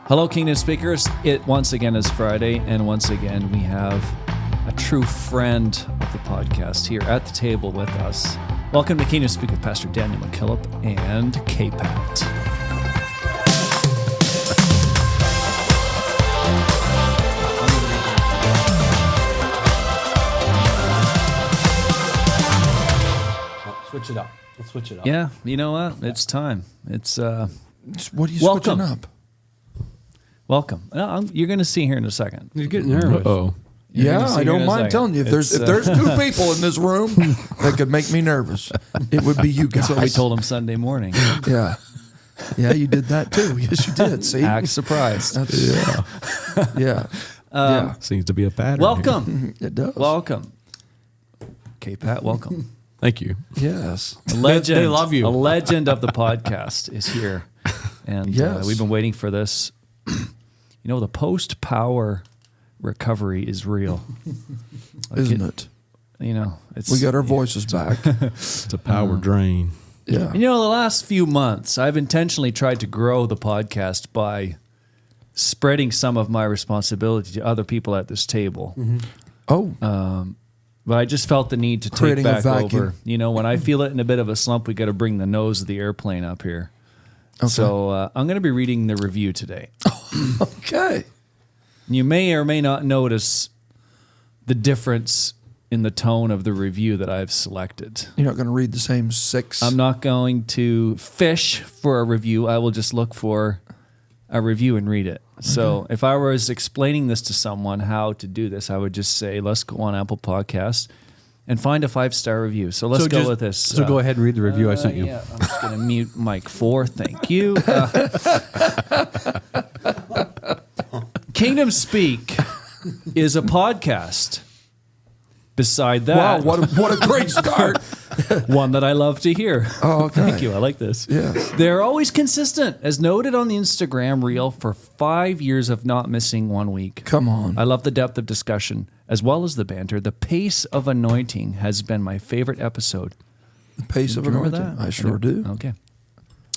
Hello, Kingdom Speakers. It once again is Friday, and once again we have a true friend of the podcast here at the table with us. Welcome to Kingdom Speak with Pastor Daniel McKillop and K-Pat. Switch it up. Let's switch it up. Yeah, you know what? It's time. It's What are you welcome. switching up? Welcome. You're going to see here in a second. You're getting nervous. Uh-oh. Yeah, I don't mind telling you. If there's two people in this room that could make me nervous, it would be you guys. That's what we told him Sunday morning. Yeah. Yeah, you did that too. Yes, you did. See? Act surprised. Yeah. Seems to be a pattern. Welcome. It does. Welcome. K-Pat, welcome. Thank you. Yes. A legend. They love you. A legend of the podcast is here. And Yes. we've been waiting for this. You know, the post-power recovery is real. Isn't it? You know, it's We got our voices back. It's a power drain. Yeah. You know, the last few months, I've intentionally tried to grow the podcast by spreading some of my responsibility to other people at this table. Oh, But I just felt the need to take Creating a back vacuum. over. You know, when I feel it in a bit of a slump, we got to bring the nose of the airplane up here. Okay. So I'm going to be reading the review today. okay. You may or may not notice the difference in the tone of the review that I've selected. You're not going to read the same six. I'm not going to fish for a review. I will just look for a review and read it. So if I was explaining this to someone how to do this, I would just say, let's go on Apple Podcasts and find a 5-star review. So let's go with this. So go ahead and read the review I sent you. Yeah, I'm just going to mute mic 4. Thank you. Kingdom Speak is a podcast. Beside that, Wow, what a great start. one that I love to hear. Oh, okay. Thank you. I like this. Yes. They're always consistent, as noted on the Instagram reel, for 5 years of not missing 1 week. Come on. I love the depth of discussion, as well as the banter. The pace of anointing has been my favorite episode. The pace of Remember anointing. that? I sure do. Okay.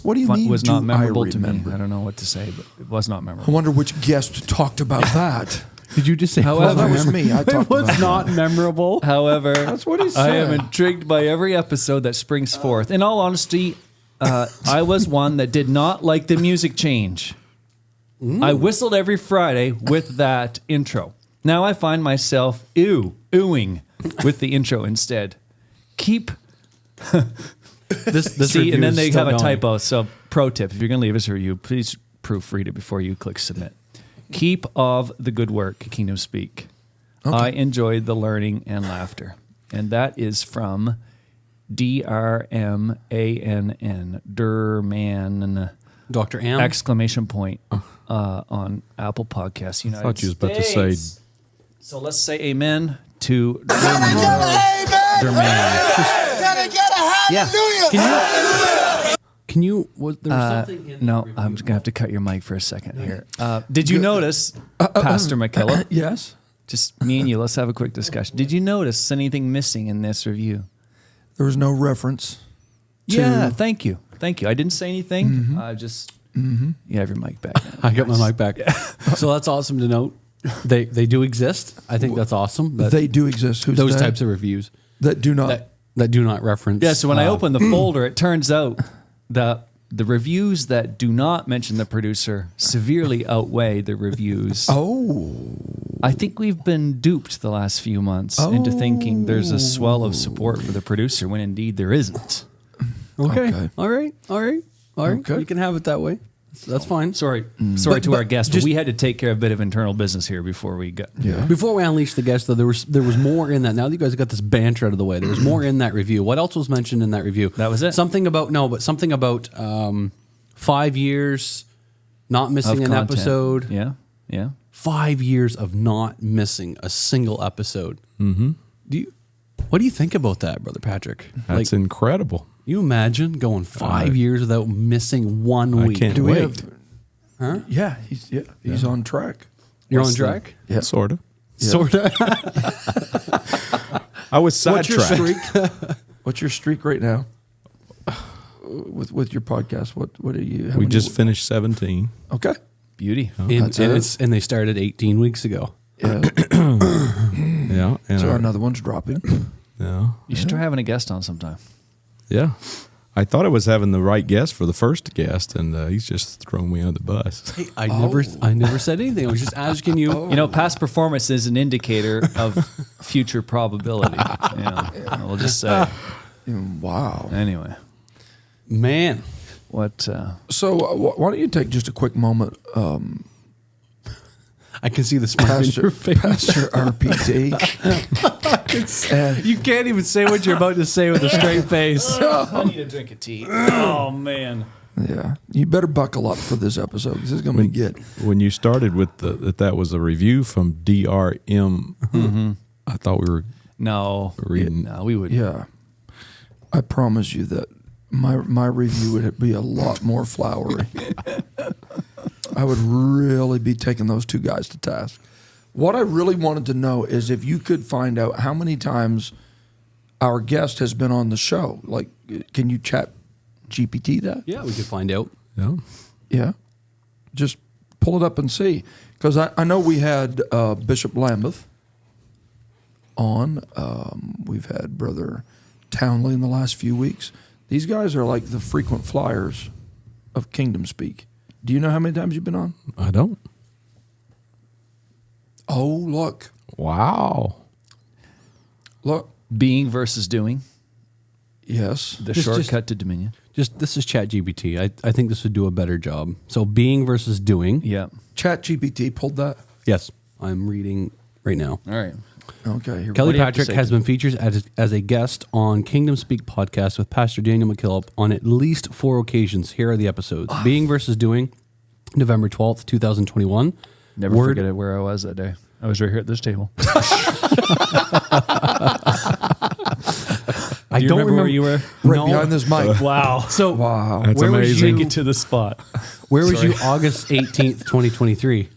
What do you mean? Was not do memorable I to me. remember? I don't know what to say, but it was not I memorable. wonder which guest talked about that. Did you just say? However- That was me. I it talked was about not memorable. However, That's what he I am said. intrigued by every episode that springs forth. In all honesty, I was one that did not like the music change. I whistled every Friday with that intro. Now I find myself oohing with the intro instead. Keep This see, review and then is they still have a going. typo. So, pro tip: if you're going to leave us a review, please proofread it before you click submit. Keep of the good work, Kingdom Speak. I enjoyed the learning and laughter, and that is from DRMANN Durman Dr. Am. exclamation point on Apple Podcasts. United I thought you was about to say- States. So let's say amen to Durman. Yeah. Can you? Was there something in No, the I'm review? going to have to cut your mic for a second here. Did you notice, Pastor McKillop, Yes. just me and you, let's have a quick discussion. Did you notice anything missing in this review? There was no reference. Yeah, thank you. Thank you. I didn't say anything. I just, you have your mic back now. I got my mic back. So that's awesome to note. They do exist. I think that's awesome. That They do exist. Who's those that? types of reviews that do not. that do not reference. Yeah, so when I open the folder, it turns out that the reviews that do not mention the producer severely outweigh the reviews. Oh. I think we've been duped the last few months into thinking there's a swell of support for the producer when indeed there isn't. Okay. Okay. All right. Okay. You can have it that way. That's fine. Sorry to our guest, but just- we had to take care of a bit of internal business here before we got. Yeah. Before we unleash the guest, though, there was more in that. Now that you guys got this banter out of the way, there was more in that review. What else was mentioned in that review? That was it? Something about 5 years not missing an content. episode. Yeah. 5 years of not missing a single episode. Mm-hmm. What do you think about that, Brother Patrick? That's incredible. You imagine going 5 years without missing 1 week? can't Do we wait. have? Huh? Yeah, he's on track. You're on track? Yeah. Sort of. Sort of. I was What's your sidetracked. streak? What's your streak right now? With your podcast, what are you? how We many- just finished 17. okay. Beauty. And they started 18 weeks ago. Yeah. Yeah. And So another one's dropping. yeah. You should try having a guest on sometime. Yeah. I thought I was having the right guest for the first guest, and he's just thrown me under the bus. Hey, I never said anything. I was just asking you. You know, past performance is an indicator of future probability. We'll just say. Wow. Anyway, Man, what? So why don't you take just a quick moment, I can see the smile in your face. Pastor RPT. And You can't even say what you're about to say with a straight face. I need a drink of tea. Oh man. yeah, you better buckle up for this episode because it's going to be good. When you started with that was a review from DRM, I thought we were No, reading. no, we would. Yeah, I promise you that my review would be a lot more flowery. I would really be taking those two guys to task. What I really wanted to know is if you could find out how many times our guest has been on the show. Like, can you chat GPT that? Yeah, we could find out. Yeah. Yeah. Just pull it up and see. Because I know we had Bishop Lambeth on. We've had Brother Townley in the last few weeks. These guys are like the frequent flyers of Kingdom Speak. Do you know how many times you've been on? I don't. Oh, look. Wow. Look. Being versus doing. Yes. The Just- shortcut to dominion. This is ChatGPT. I think this would do a better job. So being versus doing. Yeah. Chat GPT pulled that. Yes, I'm reading right now. All right. Okay. Here Kelly do you have to Patrick say? has been featured as a guest on Kingdom Speak podcast with Pastor Daniel McKillop on at least 4 occasions. Here are the episodes. Being versus doing, November 12th, 2021. Never forget it where I was that day. I was right here at this table. I Do you don't remember where you were? Right No. behind this mic. Wow. So Wow. That's where amazing. was Take you? it to the spot. Where was you August 18th, 2023?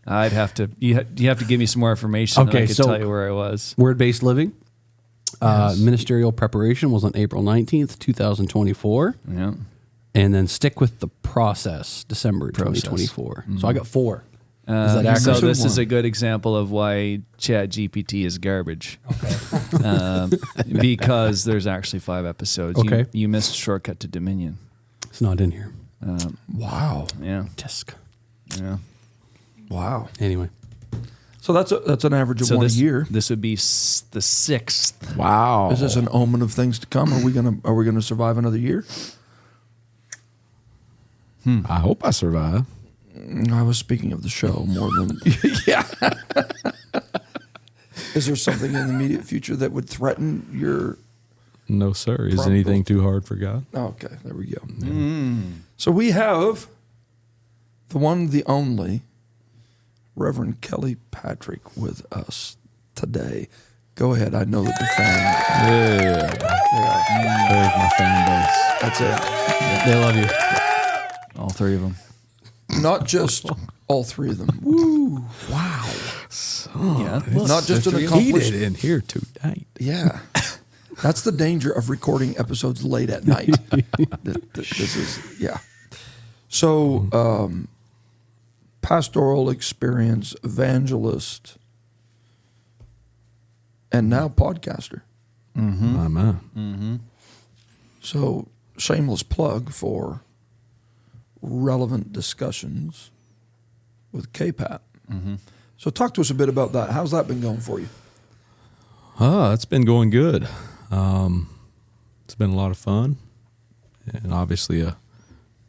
I'd have to. You have to give me some more information. Okay, I could so- tell you where I was. Word-based living. Ministerial preparation was on April 19th, 2024. Yeah. And then stick with the process, December 2024. So I got 4. Is that accurate? So this One. is a good example of why Chat GPT is garbage. Because there's actually 5 episodes. Okay. You missed Shortcut to Dominion. It's not in here. Wow. Yeah. Tisk. Yeah. Wow. Anyway. So that's an average of So one this a year. This would be the 6th. Wow. Is this an omen of things to come? Are we gonna survive another year? I hope I survive. I was speaking of the show more than yeah. Is there something in the immediate future that would threaten your? No, sir. Is Probably. anything too hard for God? Okay, there we go. So we have the one, the only, Reverend Kelly Patrick with us today. Go ahead. I know that the fan. Yeah. There's my fan base. That's it. They love you. All 3 of them. Not just all 3 of them. Woo! Wow. Yeah. Not just an Heated accomplished. in here tonight. Yeah. That's the danger of recording episodes late at night. This is, yeah. So, pastoral experience, evangelist, and now podcaster. My man. So, shameless plug for relevant discussions with K-Pat. So, talk to us a bit about that. How's that been going for you? It's been going good. It's been a lot of fun, and obviously a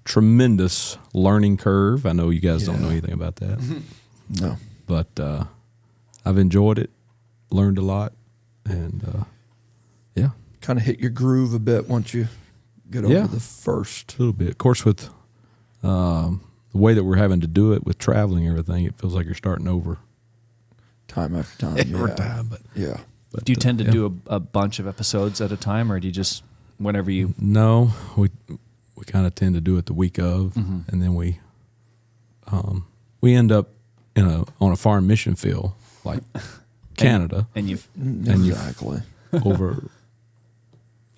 tremendous learning curve. I know you guys don't know anything about that, No. but I've enjoyed it, learned a lot, and yeah, Kind of hit your groove a bit once you get over the first. a little bit. Of course, with the way that we're having to do it with traveling and everything, it feels like you're starting over Time after time. every yeah. time. But Yeah. Do you tend to yeah. do a bunch of episodes at a time, or do you just whenever you? No, we kind of tend to do it the week of, and then we end up on a foreign mission field like Canada, And you Exactly. over.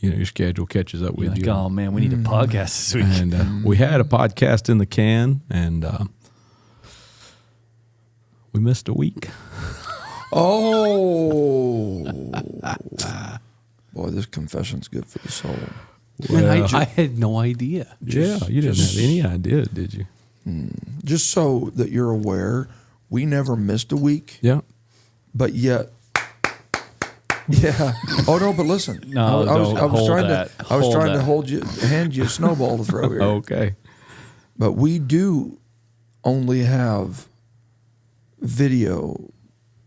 Your schedule catches up you're with like, you. oh man, we need a podcast this week. And we had a podcast in the can, and We missed a week. Oh, boy, this confession's good for the soul. Man, Well, I had no idea. Yeah, you didn't have any idea, did you? Just so that you're aware, we never missed a week, Yeah. but yet, yeah. Oh no, but listen, No, I was don't hold trying that. to, I was Hold trying that. to hand you a snowball to throw here. Okay. But we do only have video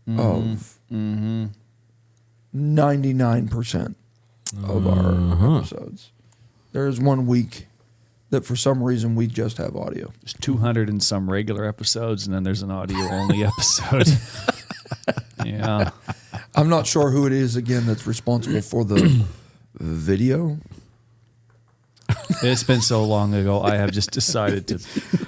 of 99% of our episodes. There's 1 week that for some reason we just have audio. There's 200 and some regular episodes, and then there's an audio only episode. Yeah. I'm not sure who it is again that's responsible for the video. It's been so long ago. I have just decided to,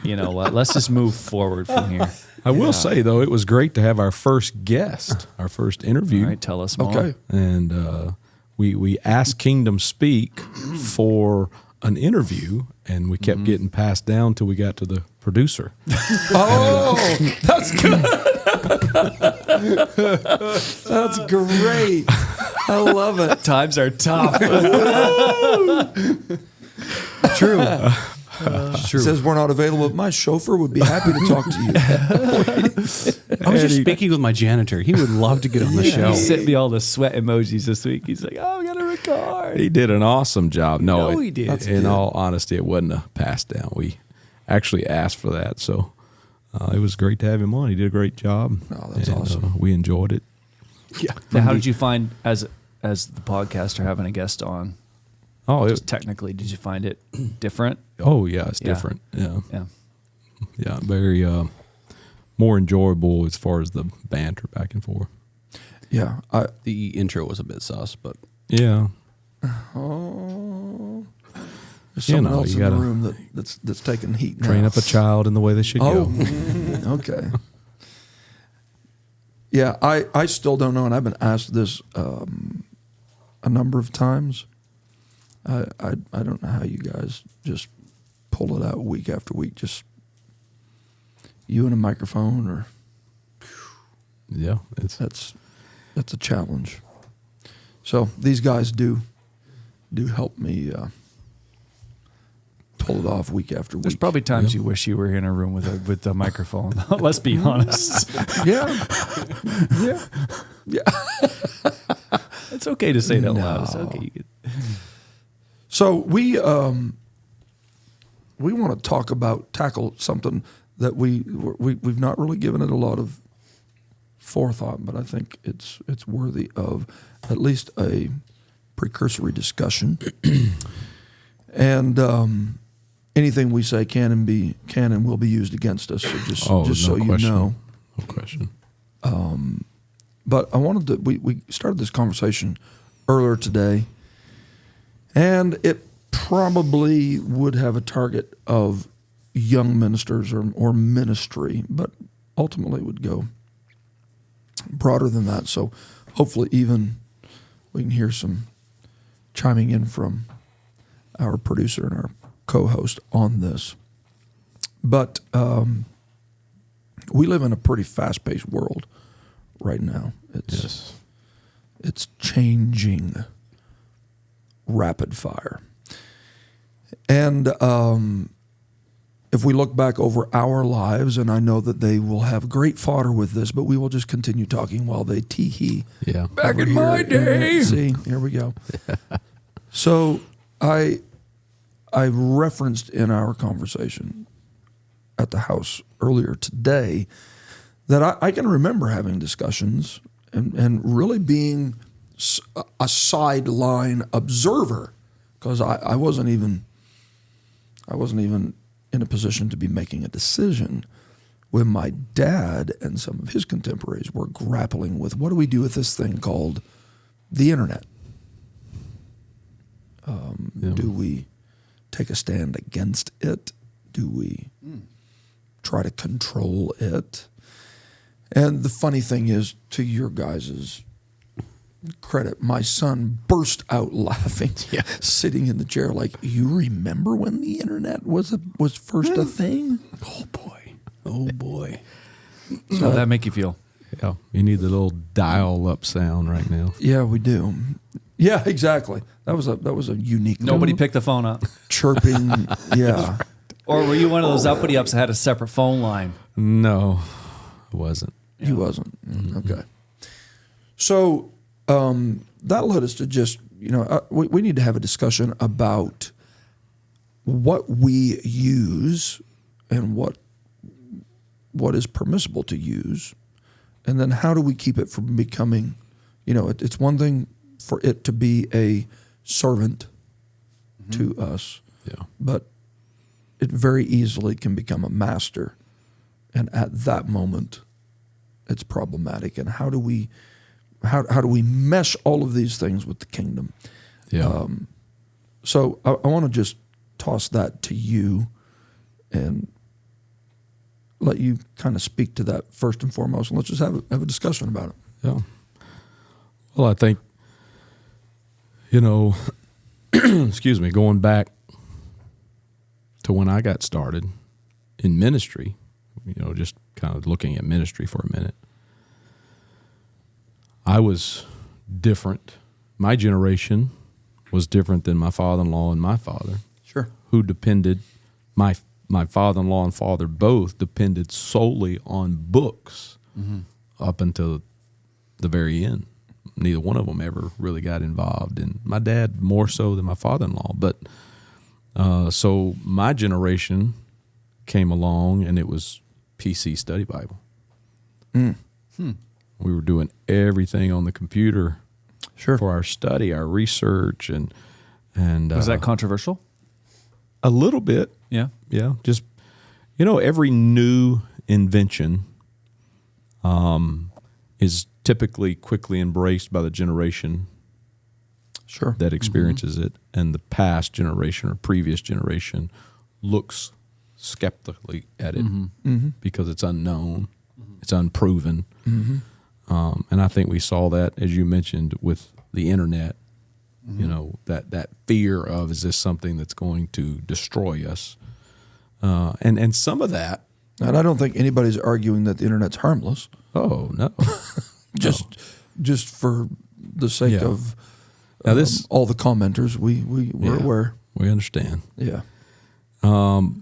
you know what? Let's just move forward from here. I will say, though, it was great to have our first guest, our first interview. All right, tell us more. Okay. And we asked Kingdom Speak for an interview, and we kept getting passed down till we got to the producer. Oh, that's good. That's great. I love it. Times are tough. True. It says we're not available, but my chauffeur would be happy to talk to you. I was just speaking with my janitor. He would love to get on the show. He sent me all the sweat emojis this week. He's like, "Oh, we got to record." He did an awesome job. No, No, he did. That's In good. all honesty, it wasn't a pass down. We actually asked for that, so it was great to have him on. He did a great job. Oh, that's awesome. We enjoyed it. Yeah. Now, how did you find as the podcaster having a guest on? Oh, Just technically, did you find it different? it's Yeah. different. Yeah, Yeah. very more enjoyable as far as the banter back and forth. Yeah. The intro was a bit sus, but Yeah, There's You someone know, else you in the gotta room that's taking heat now. train up a child in the way they should Oh, go. okay. Yeah, I still don't know, and I've been asked this a number of times. I don't know how you guys just pull it out week after week. Just you and a microphone, or Yeah, it's that's a challenge. So these guys do help me pull it off week after week. There's probably times you wish you were in a room with the microphone. Let's be honest. yeah, yeah. It's okay to say that loud. It's okay. You could, So we want to tackle something that we've not really given it a lot of forethought, but I think it's worthy of at least a precursory discussion. And anything we say can and will be used against us. So just no so you question. know. No question. But I wanted to. We started this conversation earlier today, and it probably would have a target of young ministers or ministry, but ultimately would go broader than that. So hopefully, even we can hear some chiming in from our producer and our co-host on this. But we live in a pretty fast-paced world right now. It's changing rapid fire. And if we look back over our lives, and I know that they will have great fodder with this, but we will just continue talking while they tee-hee. Yeah. Back in my day. See, here we go. So I referenced in our conversation at the house earlier today that I can remember having discussions and really being a sideline observer, because I wasn't even in a position to be making a decision when my dad and some of his contemporaries were grappling with, what do we do with this thing called the internet? Do we take a stand against it? Do we try to control it? And the funny thing is, to your guys' credit, my son burst out laughing, sitting in the chair like, you remember when the internet was first a thing? oh boy. How'd that make you feel? Yeah, you need the little dial-up sound right now. Yeah, we do. Yeah, exactly. That was a unique. Nobody picked the phone up. chirping. Yeah. Or were you one of those uppity-ups that had a separate phone line? No, it wasn't. He wasn't. Okay. So that led us to just, we need to have a discussion about what we use and what is permissible to use, and then how do we keep it from becoming, it's one thing for it to be a servant to us, but it very easily can become a master, and at that moment, it's problematic. And how do we mesh all of these things with the kingdom? Yeah. So I want to just toss that to you and let you kind of speak to that first and foremost, and let's just have a discussion about it. Yeah. Well, I think, excuse me, going back to when I got started in ministry, just kind of looking at ministry for a minute, I was different. My generation was different than my father-in-law and my father. Sure. Who depended, my father-in-law and father both depended solely on books up until the very end. Neither one of them ever really got involved, and my dad more so than my father-in-law. But so my generation came along, and it was PC Study Bible. We were doing everything on the computer for our study, our research, and Was that controversial? a little bit. Yeah. Yeah, just every new invention is typically quickly embraced by the generation that experiences it, and the past generation or previous generation looks skeptically at it because it's unknown, it's unproven, and I think we saw that, as you mentioned, with the internet. That fear of, is this something that's going to destroy us? And some of that. And I don't think anybody's arguing that the internet's harmless. Oh no, just for the sake of now this all the commenters, we're aware. We understand. Yeah. Well,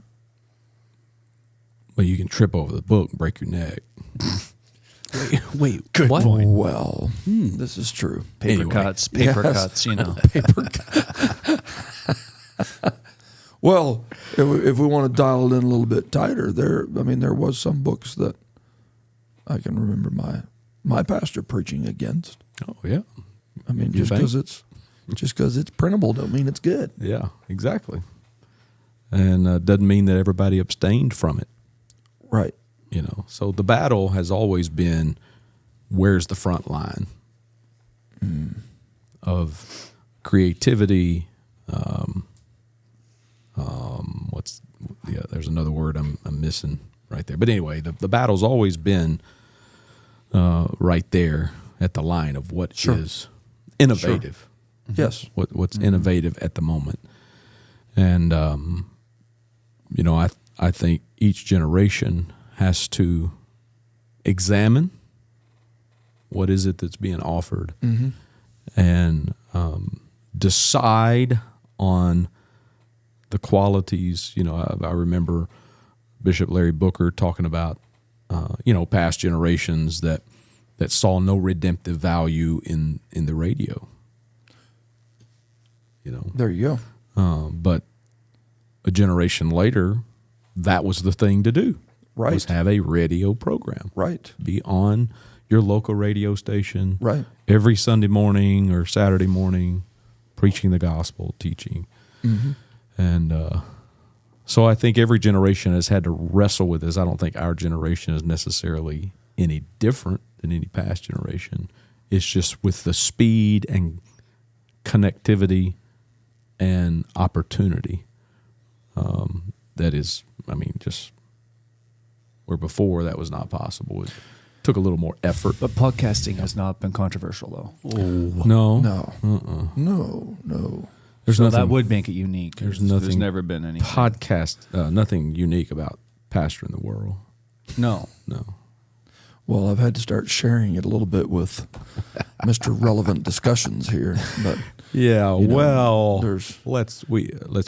you can trip over the book and break your neck. Wait, Good what? point. Well, this is true. Paper cuts, paper cuts, Well, if we want to dial it in a little bit tighter, there was some books that I can remember my pastor preaching against. Oh yeah. I mean, You just think? because it's printable don't mean it's good. Yeah, exactly. And doesn't mean that everybody abstained from it. Right. So the battle has always been, where's the front line of creativity? There's another word I'm missing right there. But anyway, the battle's always been right there at the line of what is innovative. Yes. What's innovative at the moment. And, I think each generation has to examine what is it that's being offered and decide on the qualities. I remember Bishop Larry Booker talking about, past generations that saw no redemptive value in the radio. There you go. But a generation later, that was the thing to do. Right. Was have a radio program. Right. Be on your local radio station. Right. Every Sunday morning or Saturday morning, preaching the gospel, teaching. And so I think every generation has had to wrestle with this. I don't think our generation is necessarily any different than any past generation. It's just with the speed and connectivity and opportunity that is, just where before that was not possible. It took a little more effort. But podcasting has not been controversial, though. No. No. There's So nothing. that would make it unique. There's There's nothing never been anything. Podcast, nothing unique about pastoring the world. No. No. Well, I've had to start sharing it a little bit with Mr. Relevant Discussions here, but Yeah, you know, well, there's- let's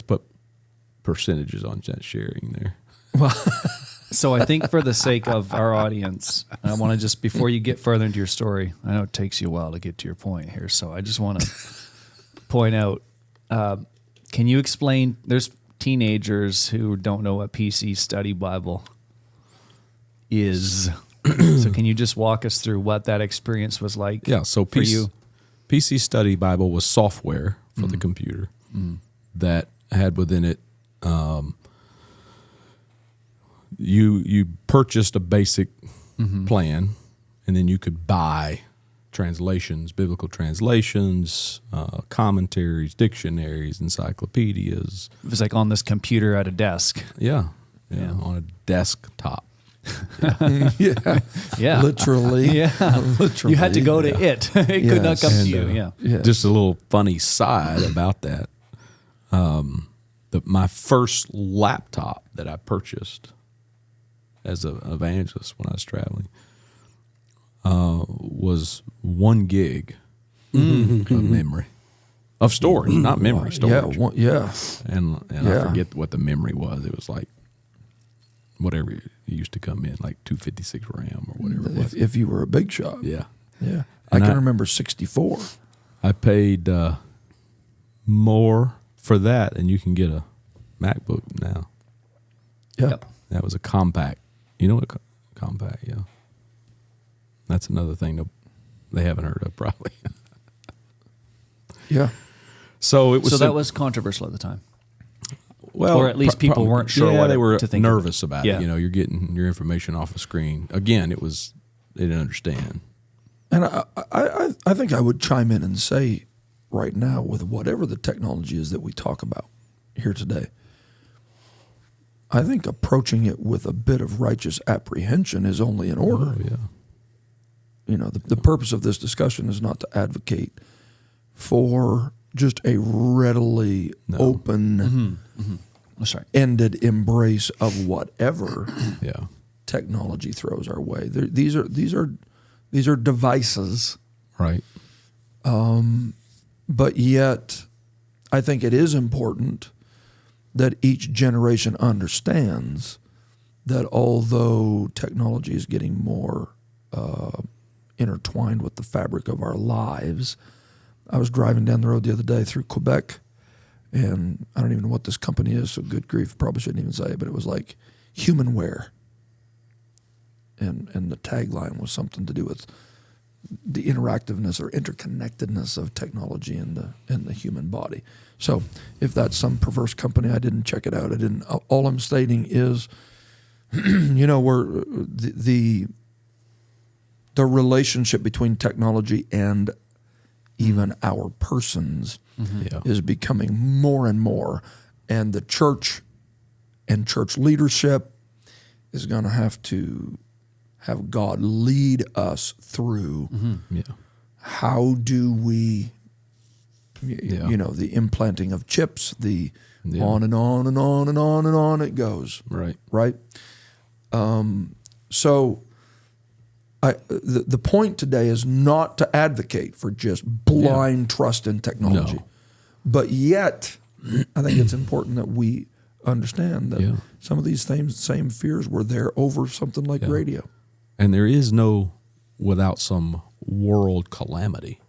put percentages on that sharing there. So I think for the sake of our audience, I want to just, before you get further into your story, I know it takes you a while to get to your point here, so I just want to point out, can you explain, there's teenagers who don't know what PC Study Bible is. So can you just walk us through what that experience was like Yeah, so for you? PC Study Bible was software for the computer that had within it you purchased a basic plan, and then you could buy translations, biblical translations, commentaries, dictionaries, encyclopedias. It was like on this computer at a desk. Yeah, on a desktop. yeah, Yeah. literally, Yeah. literally, You had to go to it. It could not Yes. come to And, you. Yeah. Yes. Just a little funny side about that. My first laptop that I purchased as an evangelist when I was traveling was 1 gig of memory, of storage, not memory, storage. Yeah, And Yeah. I forget what the memory was. It was like whatever it used to come in, like 256 RAM or whatever it was. if you were a big shot, Yeah. yeah. And I can I- remember 64. I paid more for that than you can get a MacBook now. Yeah, Yep. That was a compact. You know what compact, yeah. That's another thing that they haven't heard of probably. yeah. So it was So that was controversial at the time. well, or at least people weren't sure Yeah, what they it- were to think of nervous it. about Yeah. it. You know, you're getting your information off a screen. Again, they didn't understand. And I think I would chime in and say right now, with whatever the technology is that we talk about here today, I think approaching it with a bit of righteous apprehension is only in order. Oh, yeah. You know, the purpose of this discussion is not to advocate for just a readily open, That's right. ended embrace of whatever Yeah. technology throws our way. These are devices, Right. but yet I think it is important that each generation understands that although technology is getting more intertwined with the fabric of our lives, I was driving down the road the other day through Quebec, and I don't even know what this company is, so good grief, probably shouldn't even say it, but it was like humanware. And the tagline was something to do with the interactiveness or interconnectedness of technology in the human body. So if that's some perverse company, I didn't check it out. I didn't. All I'm stating is, you know, we're the relationship between technology and even our persons Yeah. is becoming more and more, and the church and church leadership is going to have God lead us through Yeah. how do we, Yeah. you know, the implanting of chips, the Yeah. on and on and on and on and on it goes, Right. right? So the point today is not to advocate for just blind trust in technology, No. but yet I think it's important that we understand that Yeah. some of these same fears were there over something like Yeah. radio. And there is no, without some world calamity,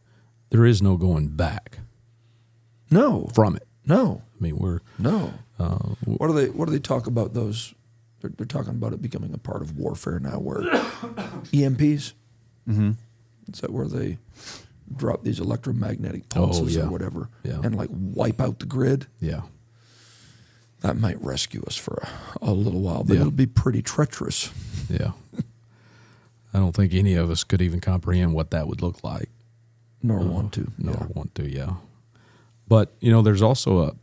there is no going back No, from it. no, I mean, no. What do they talk about those? They're talking about it becoming a part of warfare now, where EMPs. Mm-hmm. Is that where they drop these electromagnetic pulses yeah. or whatever, Yeah. and like wipe out the grid? yeah. That might rescue us for a little while, but Yeah. it'll be pretty treacherous. Yeah. I don't think any of us could even comprehend what that would look like. Nor want to. Nor want to, yeah. But, you know, there's also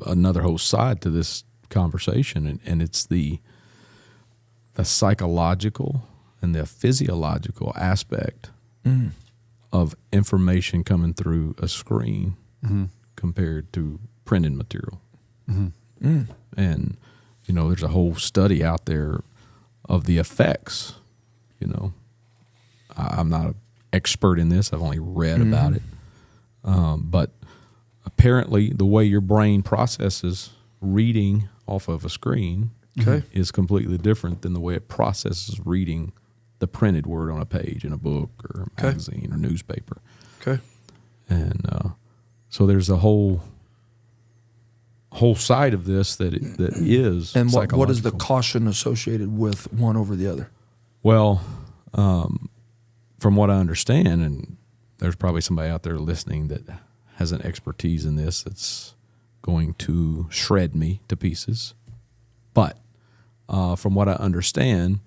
another whole side to this conversation, and it's the psychological and the physiological aspect of information coming through a screen compared to printed material. And, you know, there's a whole study out there of the effects You know, I'm not an expert in this. I've only read about it. But apparently the way your brain processes reading off of a screen is completely different than the way it processes reading the printed word on a page in a book or a magazine or newspaper. Okay. And so there's a whole side of this that is And what is the psychological. caution associated with one over the other? Well, from what I understand, and there's probably somebody out there listening that has an expertise in this that's going to shred me to pieces. But from what I understand,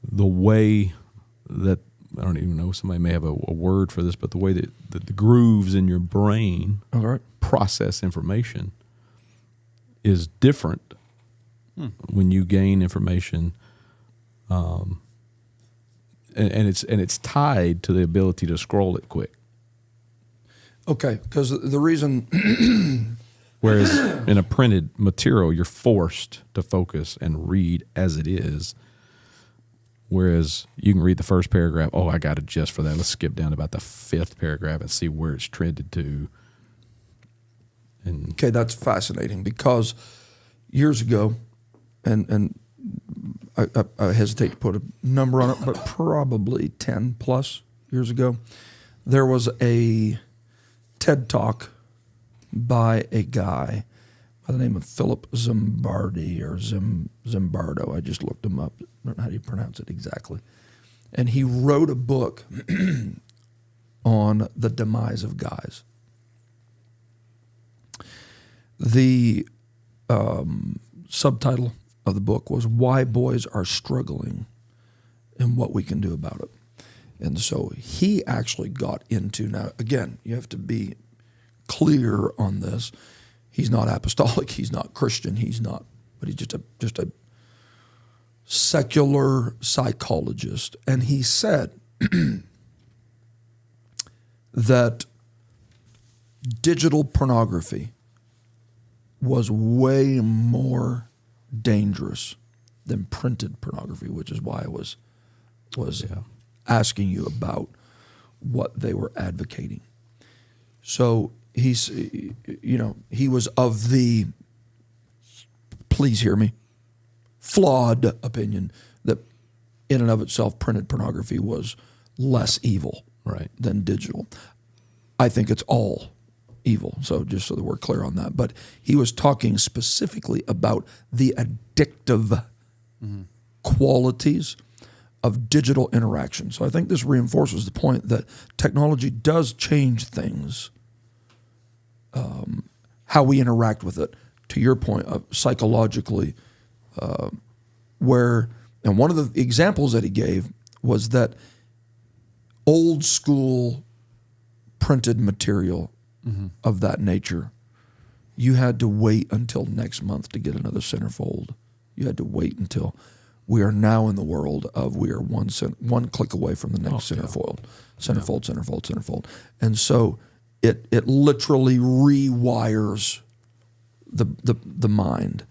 the way that, I don't even know, somebody may have a word for this, but the way that the grooves in your brain All right. process information is different when you gain information, and it's tied to the ability to scroll it quick. Okay, because the reason, Whereas in a printed material, you're forced to focus and read as it is. Whereas you can read the first paragraph, oh, I got it just for that. Let's skip down to about the fifth paragraph and see where it's trended to. And okay, that's fascinating because years ago, and I hesitate to put a number on it, but probably 10 plus years ago, there was a TED Talk by a guy by the name of Philip Zimbardi or Zimbardo. I just looked him up. I don't know how do you pronounce it exactly. And he wrote a book on the demise of guys. The subtitle of the book was Why Boys Are Struggling and What We Can Do About It. And so he actually got into, now again, you have to be clear on this. He's not apostolic, he's not Christian, he's not, but he's just a secular psychologist. And he said that digital pornography was way more dangerous than printed pornography, which is why I was asking you about what they were advocating. So he was of the, please hear me, flawed opinion that in and of itself printed pornography was less evil than digital. I think it's all evil, so just so that we're clear on that. But he was talking specifically about the addictive qualities of digital interaction. So I think this reinforces the point that technology does change things, how we interact with it, to your point of psychologically, and one of the examples that he gave was that old school printed material of that nature, you had to wait until next month to get another centerfold. You had to wait until we are now in the world of we are one click away from the next centerfold. And so it literally rewires the mind.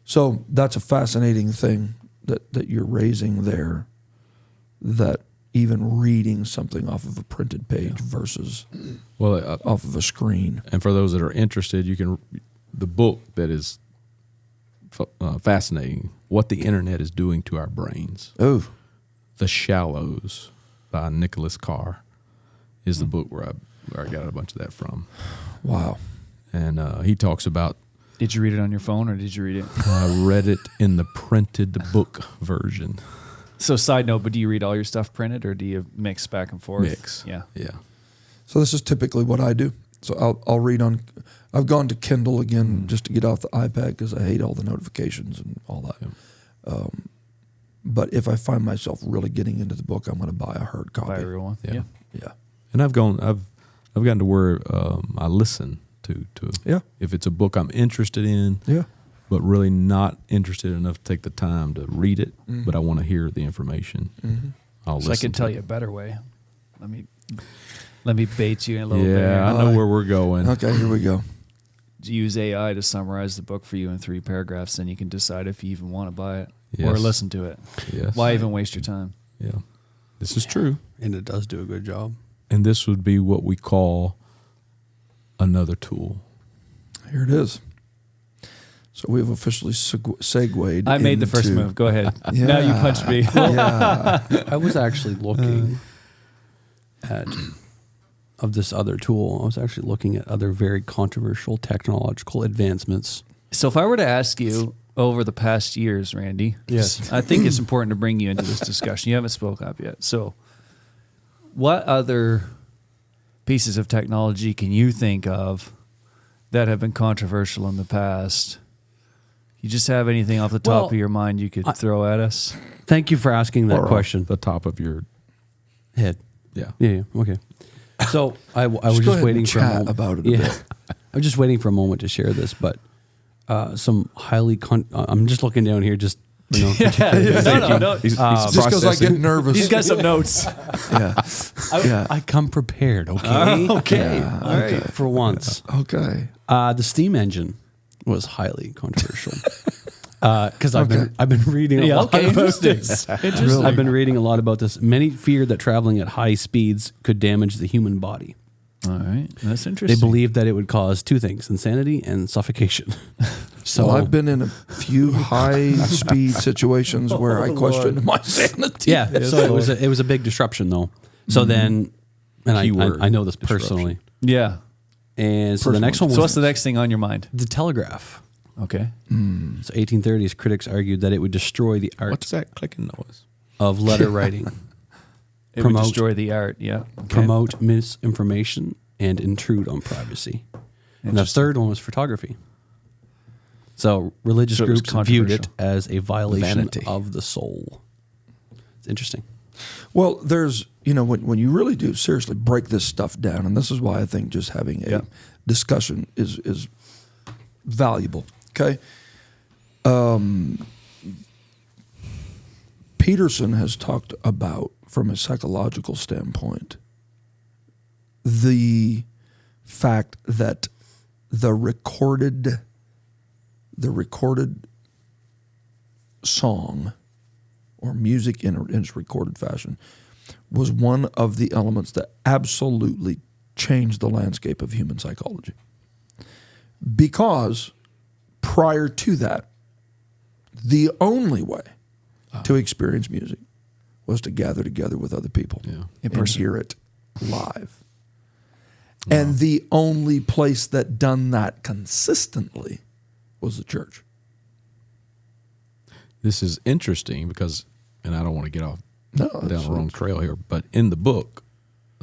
So that's a fascinating thing that you're raising there, that even reading something off of a printed page versus off of a screen. And for those that are interested, the book that is fascinating, What the Internet is Doing to Our Brains. Oh. The Shallows by Nicholas Carr is the book where I got a bunch of that from. Wow. And he talks about... Did you read it on your phone or did you read it? I read it in the printed book version. So side note, but do you read all your stuff printed or do you mix back and forth? Mix. Yeah. So this is typically what I do. So I'll read on, I've gone to Kindle again just to get off the iPad because I hate all the notifications and all that. Yeah. But if I find myself really getting into the book, I'm going to buy a hard copy. Buy a real one. Yeah. Yeah. And I've gotten to where I listen to. Yeah. If it's a book I'm interested in. Yeah. But really not interested enough to take the time to read it, but I want to hear the information. I'll listen. So I can tell you a better way. Let me bait you in a little bit. Yeah, I know where we're going. Okay, here we go. Use AI to summarize the book for you in 3 paragraphs, and you can decide if you even want to buy it or Yes. listen to it. Yes. Why even waste your time? Yeah. This is true. And it does do a good job. And this would be what we call another tool. Here it is. So we've officially segued. I made the first into- move. Go ahead. Yeah. Now you punch me. Yeah. I was actually looking at of this other tool. I was actually looking at other very controversial technological advancements. So if I were to ask you over the past years, Randy, Yes. I think it's important to bring you into this discussion. You haven't spoke up yet. So what other pieces of technology can you think of that have been controversial in the past? You just have anything off the top Well, of your mind you could throw at us? Thank you for asking that Or question. off the top of your Head. yeah. Yeah. Okay. So I was Just go just ahead waiting and for a chat moment. about it a Yeah. bit. I'm just waiting for a moment to share this, but some highly. I'm just looking down here, just No. He's Just because I get processing. nervous. He's got some notes. Yeah. Yeah. I come prepared. Okay. Okay. Yeah, All right. For once, Okay. the steam engine was highly controversial because I've been reading a Yeah, lot okay. about Interesting. this. Interesting. I've been reading a lot about this. Many feared that traveling at high speeds could damage the human body. All right. That's They interesting. believed that it would cause two things: insanity and suffocation. So Well, I've been in a few high-speed situations where I questioned my sanity. yeah, so it was a big disruption though. So then, and Keyword, I know this disruption. personally. Yeah. And so the next one was So what's the next thing on your mind? the telegraph. Okay. So 1830s critics argued that it would destroy the art What's that clicking noise? of letter writing, It Promote- would destroy the art. Yeah. Okay. promote misinformation, and intrude on privacy. And the third one was photography. So religious So it was groups viewed it controversial. as a violation Vanity. of the soul. It's interesting. Well, there's, when you really do seriously break this stuff down, and this is why I think just having a Yeah. discussion is valuable. Okay. Peterson has talked about, from a psychological standpoint, the fact that the recorded song or music in its recorded fashion was one of the elements that absolutely changed the landscape of human psychology. Because prior to that, the only way to experience music was to gather together with other people and hear it live. And the only place that done that consistently was the church. This is interesting because, and I don't want to get off No, down that's- the wrong trail here, but in the book,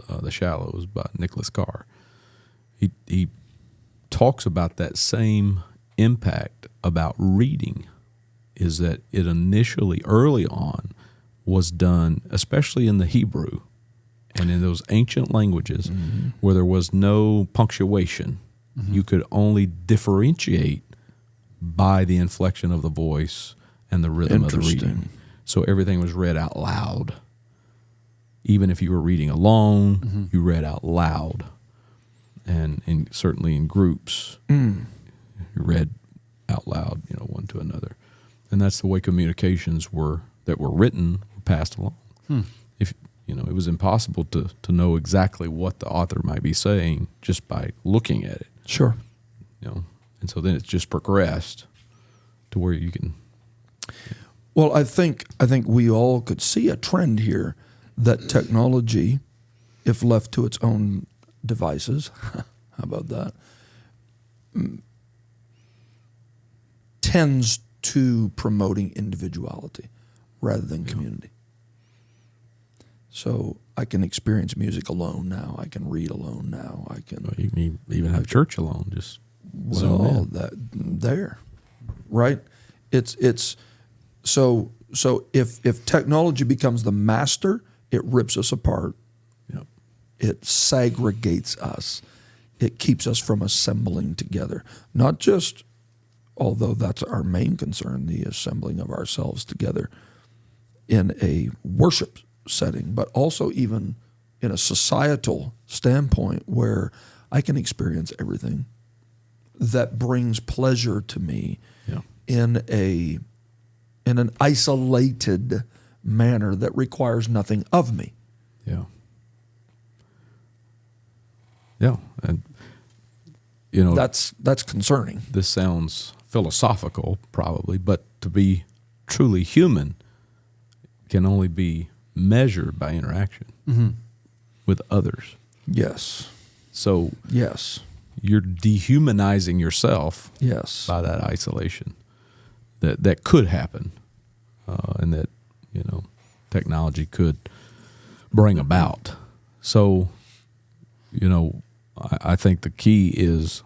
The Shallows by Nicholas Carr, he talks about that same impact about reading, is that it initially, early on, was done, especially in the Hebrew and in those ancient languages where there was no punctuation. You could only differentiate by the inflection of the voice and the rhythm of the reading. Interesting. So everything was read out loud. Even if you were reading alone, you read out loud. And certainly in groups, you read out loud, one to another. And that's the way communications that were written were passed along. If it was impossible to know exactly what the author might be saying just by looking at it. Sure. And so then it's just progressed to where you can. Well, I think we all could see a trend here that technology, if left to its own devices, how about that, tends to promoting individuality rather than community. So I can experience music alone now. I can read alone now. I can. You can even have church alone. Just zoom in. Right? It's so if technology becomes the master, it rips us apart. Yep. It segregates us. It keeps us from assembling together. Not just, although that's our main concern, the assembling of ourselves together in a worship setting, but also even in a societal standpoint where I can experience everything that brings pleasure to me Yeah. in an isolated manner that requires nothing of me. Yeah. Yeah. And, you know, That's concerning. this sounds philosophical probably, but to be truly human can only be measured by interaction with others. Yes. So Yes. you're dehumanizing yourself Yes. by that isolation that could happen, and that, you know, technology could bring about. So, you know, I think the key is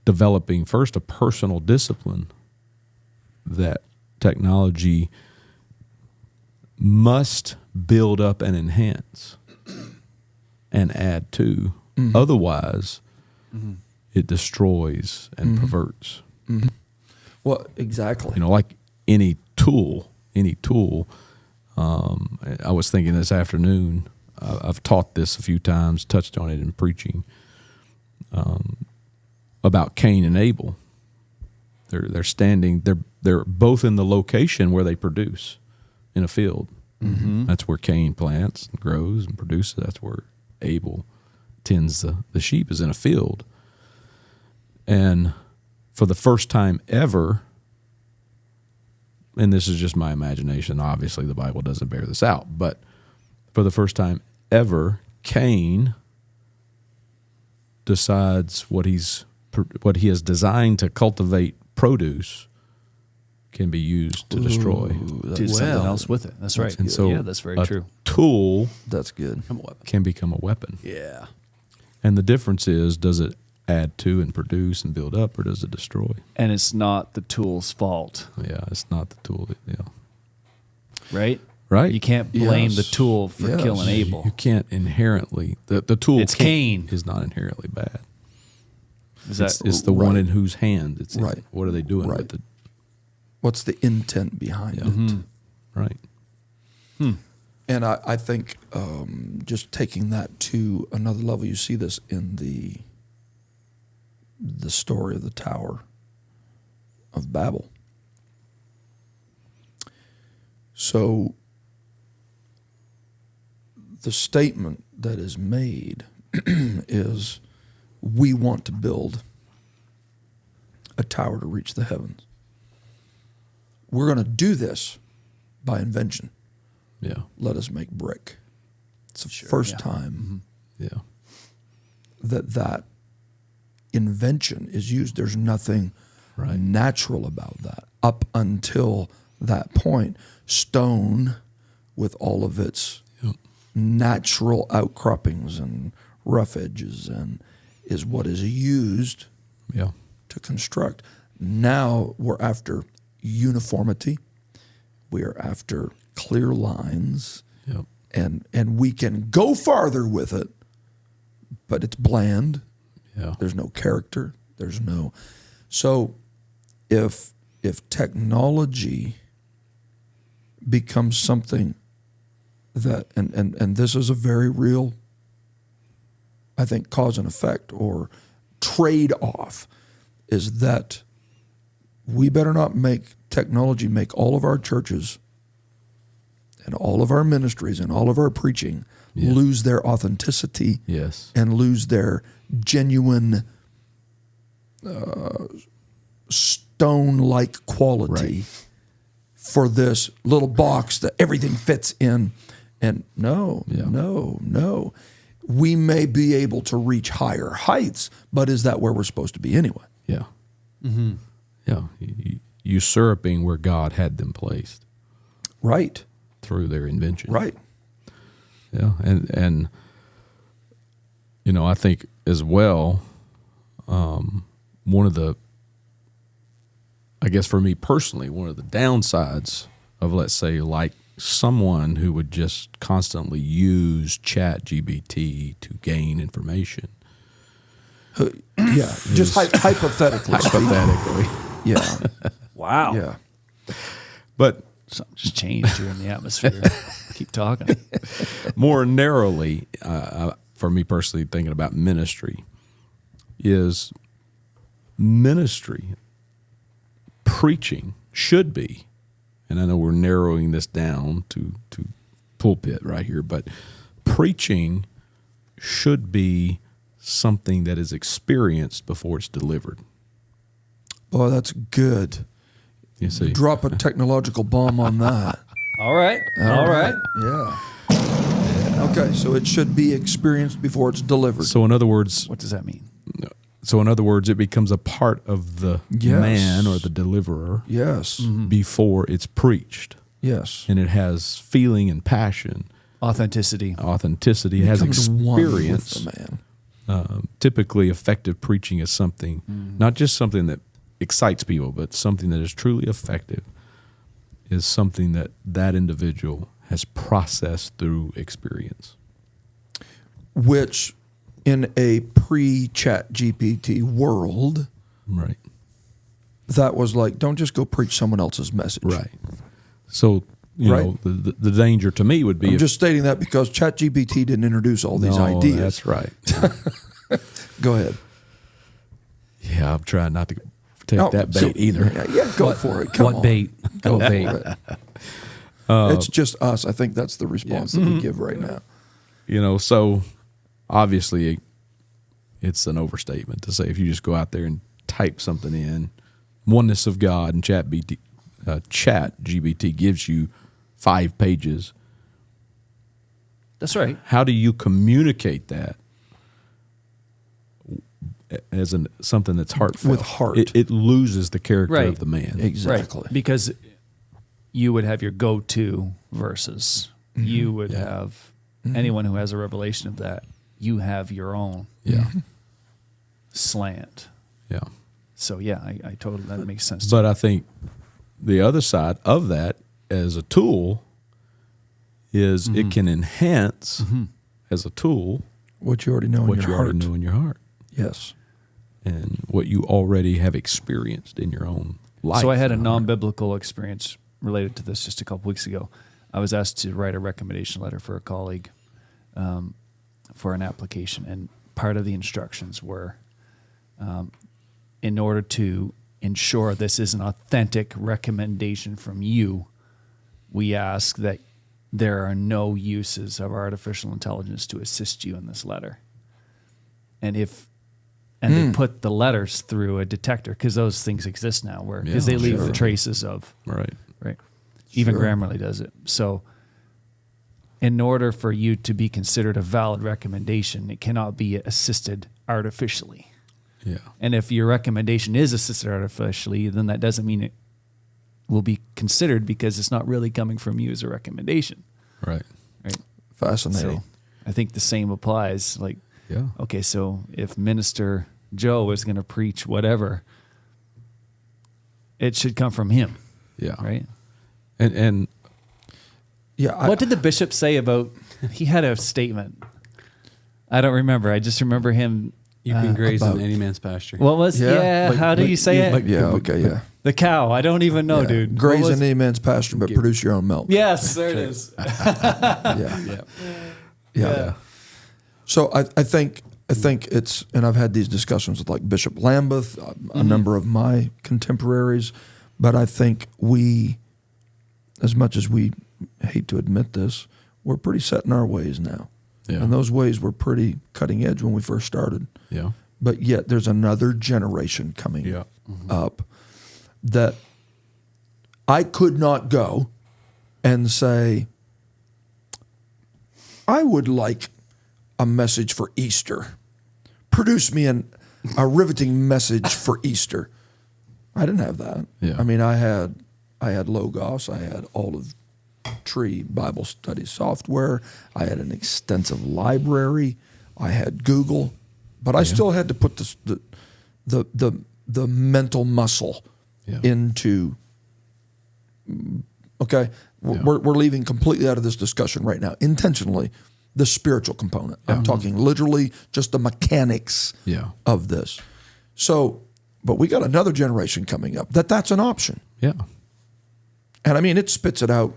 developing first a personal discipline that technology must build up and enhance and add to. Otherwise, it destroys and perverts. Well, exactly. You know, like any tool. I was thinking this afternoon, I've taught this a few times, touched on it in preaching, about Cain and Abel. They're both in the location where they produce, in a field. That's where Cain plants and grows and produces. That's where Abel tends the sheep, is in a field. And for the first time ever, and this is just my imagination, obviously the Bible doesn't bear this out, but for the first time ever, Cain decides what he has designed to cultivate produce can be used to destroy. Do something else with it. That's right. And so yeah, that's very a true. tool That's good. can become a weapon. Yeah. And the difference is, does it add to and produce and build up, or does it destroy? And it's not the tool's fault, Yeah, it's not the tool. Yeah. right? Right. You can't blame Yes. the tool for Yes. killing Abel. You can't inherently, the tool It's Cain. is not inherently bad. Is that It's the one right. in whose hand it's in. Right. What are they doing Right. with it? What's the intent behind it? Right. And I think just taking that to another level, you see this in the story of the Tower of Babel. So the statement that is made is, we want to build a tower to reach the heavens. We're going to do this by invention. Yeah. Let us make brick. It's the first time Yeah. that invention is used. There's nothing Right. natural about that. Up until that point, stone, with all of its Yep. natural outcroppings and rough edges, and is what is used Yeah. to construct. Now we're after uniformity. We are after clear lines. Yep. And we can go farther with it, but it's bland. Yeah. There's no character. There's no. So if technology becomes something that, and this is a very real, I think, cause and effect or trade-off, is that we better not make technology make all of our churches and all of our ministries and all of our preaching lose their authenticity Yes. and lose their genuine stone-like quality for this little box that everything fits in. And no. We may be able to reach higher heights, but is that where we're supposed to be anyway? Yeah. Yeah. Usurping where God had them placed Right. through their invention. Right. Yeah. And you know, I think as well, one of the, I guess for me personally, one of the downsides of, let's say, like someone who would just constantly use ChatGPT to gain information. Yeah. Just hypothetically. Hypothetically. Yeah. Wow. Yeah. But Something just changed here in the atmosphere. Keep talking. more narrowly, for me personally, thinking about ministry, is ministry, preaching should be and I know we're narrowing this down to pulpit right here, but preaching should be something that is experienced before it's delivered. Boy, that's good. You see, Drop a technological bomb on that. All right. All right. Yeah. Okay, so it should be experienced before it's delivered. so in other words, What does that mean? it becomes a part of the Yes. man or the deliverer Yes. before it's preached, Yes. and it has feeling and passion, Authenticity. authenticity. It has Becomes one with experience. the man. Typically, effective preaching is something, not just something that excites people, but something that is truly effective is something that individual has processed through experience. Which, in a pre-Chat GPT world, Right. that was like, don't just go preach someone else's message. Right. So, you Right. know, the danger to me would be I'm if, just stating that because Chat GPT didn't introduce all these No, ideas. That's right. Go ahead. Yeah, I'm trying not to take No, that bait so- either. Yeah, go for it. Come What on. bait? Go What bait? for it. It's just us. I think that's the response that we give right now. You know, so obviously it's an overstatement to say if you just go out there and type something in, oneness of God, and Chat GBT gives you 5 pages. That's right. How do you communicate that as something that's heartfelt? With heart. It loses the character Right. of the man. Exactly. Right. Because you would have your go-to verses. You would have anyone who has a revelation of that. You have your own Yeah. slant. Yeah. So yeah, I totally, that makes sense. But I think the other side of that as a tool is it can enhance as a tool What you already know in what your you heart. already know in your heart Yes. and what you already have experienced in your own life. So I had a and heart. non-biblical experience related to this just a couple weeks ago. I was asked to write a recommendation letter for a colleague for an application, and part of the instructions were, in order to ensure this is an authentic recommendation from you, we ask that there are no uses of artificial intelligence to assist you in this letter. And they put the letters through a detector, because those things exist now, because they leave sure. traces of. Right. Right. Even Sure. Grammarly does it. So in order for you to be considered a valid recommendation, it cannot be assisted artificially. Yeah. And if your recommendation is assisted artificially, then that doesn't mean it will be considered, because it's not really coming from you as a recommendation. Right. Right. Fascinating. So I think the same applies. Like, Yeah. okay, so if Minister Joe is going to preach whatever, it should come from him. Yeah. Right. And Yeah. What did the bishop say about? He had a statement. I don't remember. I just remember him. You can graze about- in any man's pasture. What was? Yeah, Yeah. like- how do you say it? yeah. Okay. Yeah. The cow. I don't even know, Yeah. dude. What Graze was- in any man's pasture, but produce your own milk. Yes, there it is. Yeah. Yeah. So I think it's, and I've had these discussions with like Bishop Lambeth, a number of my contemporaries, but I think we, as much as we hate to admit this, we're pretty set in our ways now. Yeah. And those ways were pretty cutting edge when we first started. yeah. But yet there's another generation coming Yeah. up that I could not go and say, I would like a message for Easter. Produce me a riveting message for Easter. I didn't have that. Yeah. I mean, I had Logos. I had Olive Tree Bible study software. I had an extensive library. I had Google, but I still had to put the mental muscle Yeah. into. Okay, we're leaving completely out of this discussion right now, intentionally, the spiritual component. I'm talking literally just the mechanics Yeah. of this. So, but we got another generation coming up that's an option, Yeah. and I mean it spits it out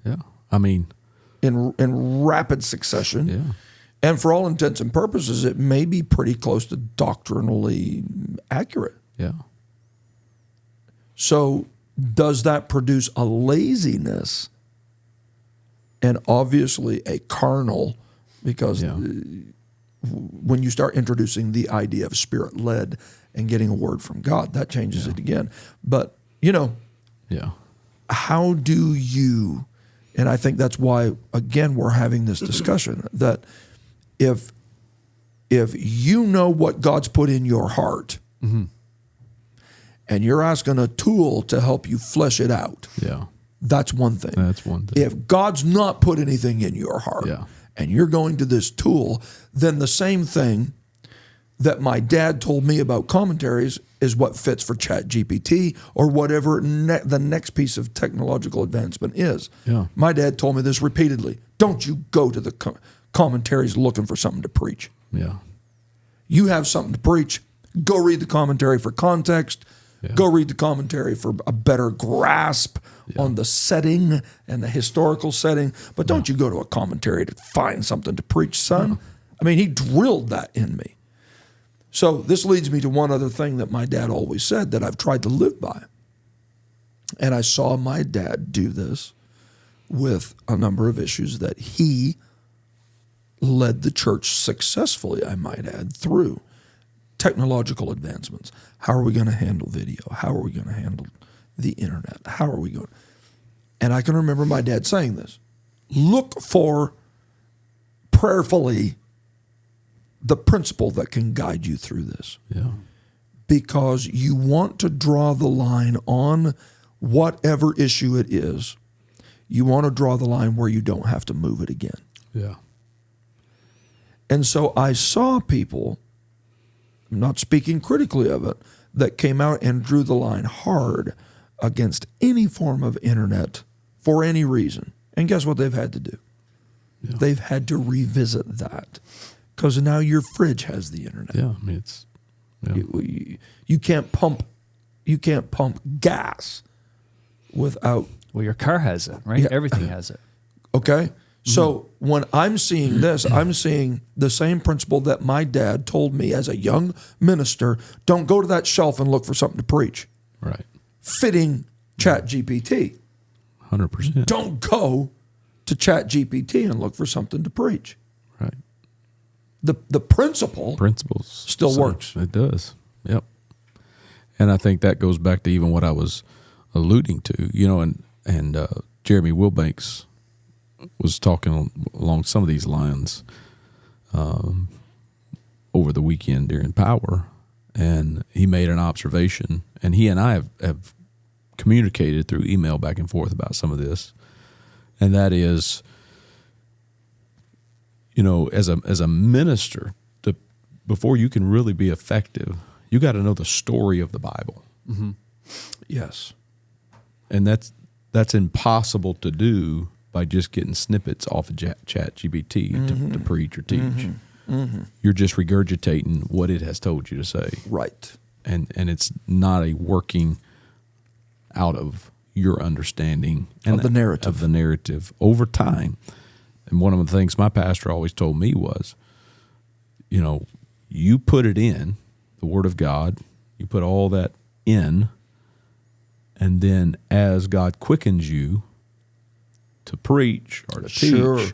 Yeah. I mean, in rapid succession. yeah. And for all intents and purposes, it may be pretty close to doctrinally accurate. Yeah. So does that produce a laziness and obviously a carnal, because when you start introducing the idea of spirit-led and getting a word from God, that changes it again. But, how do you, and I think that's why, again, we're having this discussion, that if you know what God's put in your heart, and you're asking a tool to help you flesh it out, that's one thing. That's one thing. If God's not put anything in your heart, and you're going to this tool, then the same thing that my dad told me about commentaries is what fits for ChatGPT or whatever the next piece of technological advancement is. My dad told me this repeatedly. Don't you go to the commentaries looking for something to preach. You have something to preach, go read the commentary for context, go read the commentary for a better grasp on the setting and the historical setting, but don't you go to a commentary to find something to preach, son. I mean, he drilled that in me. So this leads me to one other thing that my dad always said that I've tried to live by. And I saw my dad do this with a number of issues that he led the church successfully, I might add, through technological advancements. How are we going to handle video? How are we going to handle the internet? How are we going? And I can remember my dad saying this. Look for prayerfully the principle that can guide you through this. Because you want to draw the line on whatever issue it is. You want to draw the line where you don't have to move it again. And so I saw people, I'm not speaking critically of it, that came out and drew the line hard against any form of internet for any reason. And guess what they've had to do? They've had to revisit that. Because now your fridge has the internet. I mean, it's you can't pump gas without. Well, your car has it, right? Everything has it. Okay, so when I'm seeing this, I'm seeing the same principle that my dad told me as a young minister: don't go to that shelf and look for something to preach. Fitting ChatGPT. 100%. Don't go to ChatGPT and look for something to preach. The principles still works. It does. And I think that goes back to even what I was alluding to, and Jeremy Wilbanks was talking along some of these lines over the weekend during Power, and he made an observation, and he and I have communicated through email back and forth about some of this, and that is, as a minister, before you can really be effective, you got to know the story of the Bible. Yes. And that's impossible to do by just getting snippets off of ChatGPT to preach or teach. You're just regurgitating what it has told you to say. Right. And it's not a working out of your understanding and of the narrative over time. And one of the things my pastor always told me was, you put it in, the Word of God, you put all that in, and then as God quickens you to preach or to teach,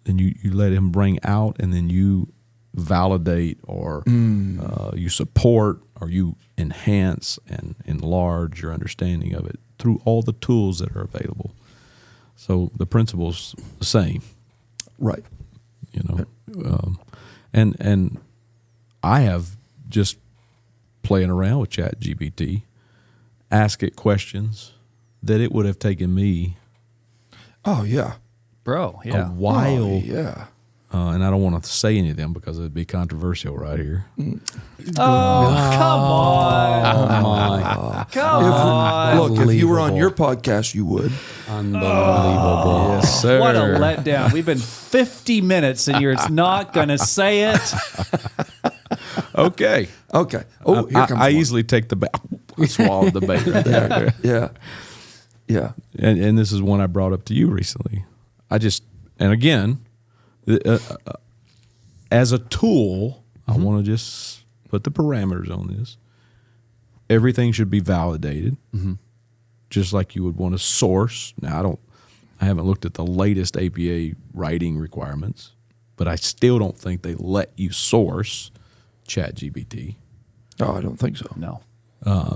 then you let Him bring out, and then you validate or you support or you enhance and enlarge your understanding of it through all the tools that are available. So the principle's the same. Right. And I have just playing around with ChatGPT, ask it questions that it would have taken me a while. And I don't want to say any of them because it'd be controversial right here. Come on. Come on. Look, if you were on your podcast, you would. Unbelievable. Yes, sir. What a letdown. We've been 50 minutes and you're not going to say it. Okay. Oh, here comes I one. easily take the bait. I swallowed the bait right there. Yeah. And this is one I brought up to you recently. And again, as a tool, I want to just put the parameters on this. Everything should be validated. just like you would want a source. Now, I haven't looked at the latest APA writing requirements, but I still don't think they let you source ChatGPT. Oh, I don't think so. No.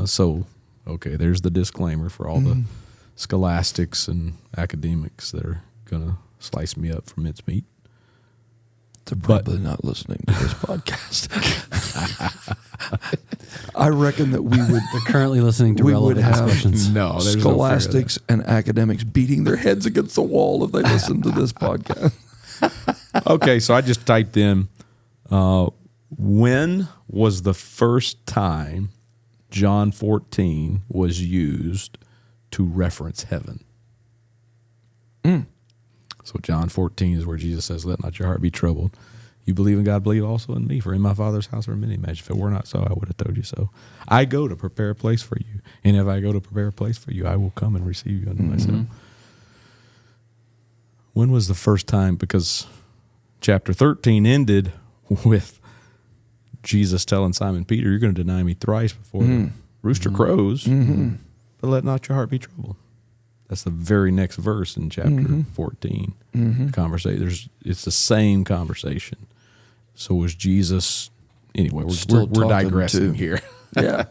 So, okay, there's the disclaimer for all the scholastics and academics that are going to slice me up for mincemeat. They're probably not listening to this podcast. I reckon that we would. They're currently listening to We would relevant have discussions. No, there's no scholastics and academics beating their heads against the wall if they listen to this podcast. Okay, so I just typed in, when was the first time John 14 was used to reference heaven? So John 14 is where Jesus says, let not your heart be troubled. You believe in God, believe also in me. For in my Father's house are many mansions. If it were not so, I would have told you so. I go to prepare a place for you. And if I go to prepare a place for you, I will come and receive you unto myself. When was the first time? Because chapter 13 ended with Jesus telling Simon Peter, you're going to deny me thrice before the rooster crows. But let not your heart be troubled. That's the very next verse in chapter 14. The conversation. It's the same conversation. So was Jesus. Anyway, we're digressing here. Yeah.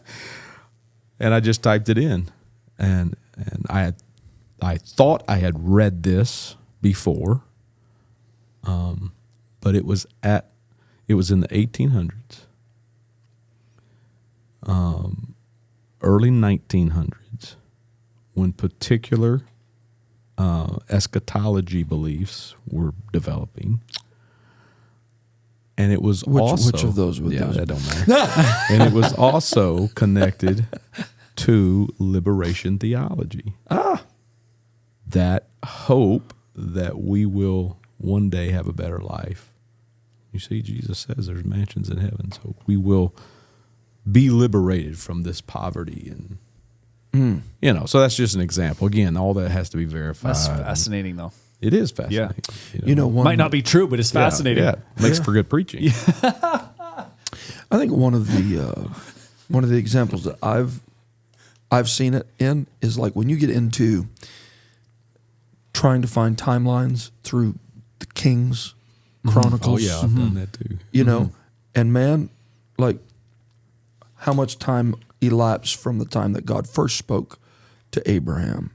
And I just typed it in, and I thought I had read this before, but it was in the 1800s, early 1900s, when particular eschatology beliefs were developing. And it was Which of those would those? That don't matter. And it was also connected to liberation theology. That hope that we will one day have a better life. You see, Jesus says there's mansions in heaven, so we will be liberated from this poverty and so that's just an example. Again, all that has to be verified. That's fascinating, though. It is fascinating. One Might not be true, but it's fascinating. Yeah, makes for good preaching. I think one of the examples that I've seen it in is like when you get into trying to find timelines through the Kings Chronicles. Oh yeah, I've done that too. You know, and man, like how much time elapsed from the time that God first spoke to Abraham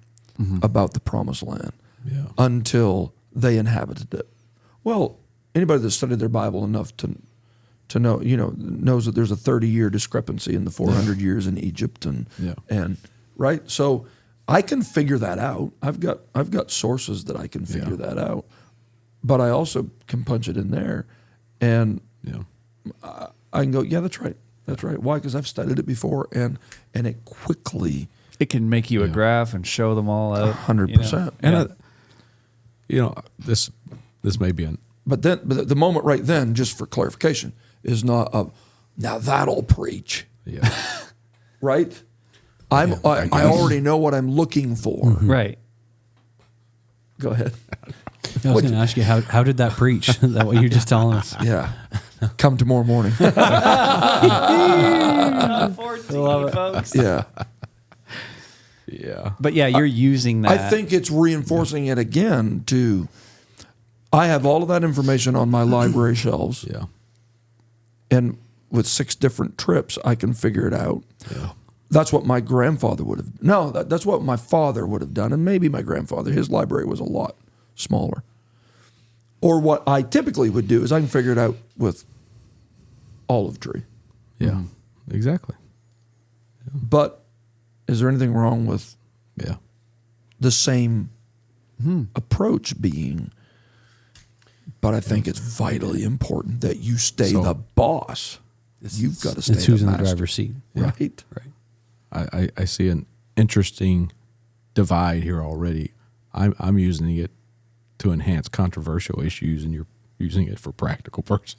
about the promised land until they inhabited it. Well, anybody that's studied their Bible enough to know, knows that there's a 30-year discrepancy in the 400 years in Egypt and right. So I can figure that out. I've got sources that I can figure that out, but I also can punch it in there, and I can go, yeah, that's right. That's right. Why? Because I've studied it before, and it quickly. It can make you a graph and show them all out. 100%. And this may be an. But the moment right then, just for clarification, is not of now that'll preach. Yeah. Right. I already know what I'm looking for. Right. Go ahead. I was going to ask you, how did that preach? Is that what you're just telling us? Yeah. Come tomorrow morning. 14, folks. Yeah. Yeah. But yeah, you're using that. I think it's reinforcing it again to, I have all of that information on my library shelves. Yeah. And with 6 different trips, I can figure it out. Yeah. That's what my grandfather would have. No, that's what my father would have done. And maybe my grandfather, his library was a lot smaller. Or what I typically would do is I can figure it out with olive tree. Yeah. Exactly. But is there anything wrong with the same approach being? But I think it's vitally important that you stay the boss. You've got to stay It's who's the in the master. driver's seat. Right. Right. I see an interesting divide here already. I'm using it to enhance controversial issues, and you're using it for practical purposes.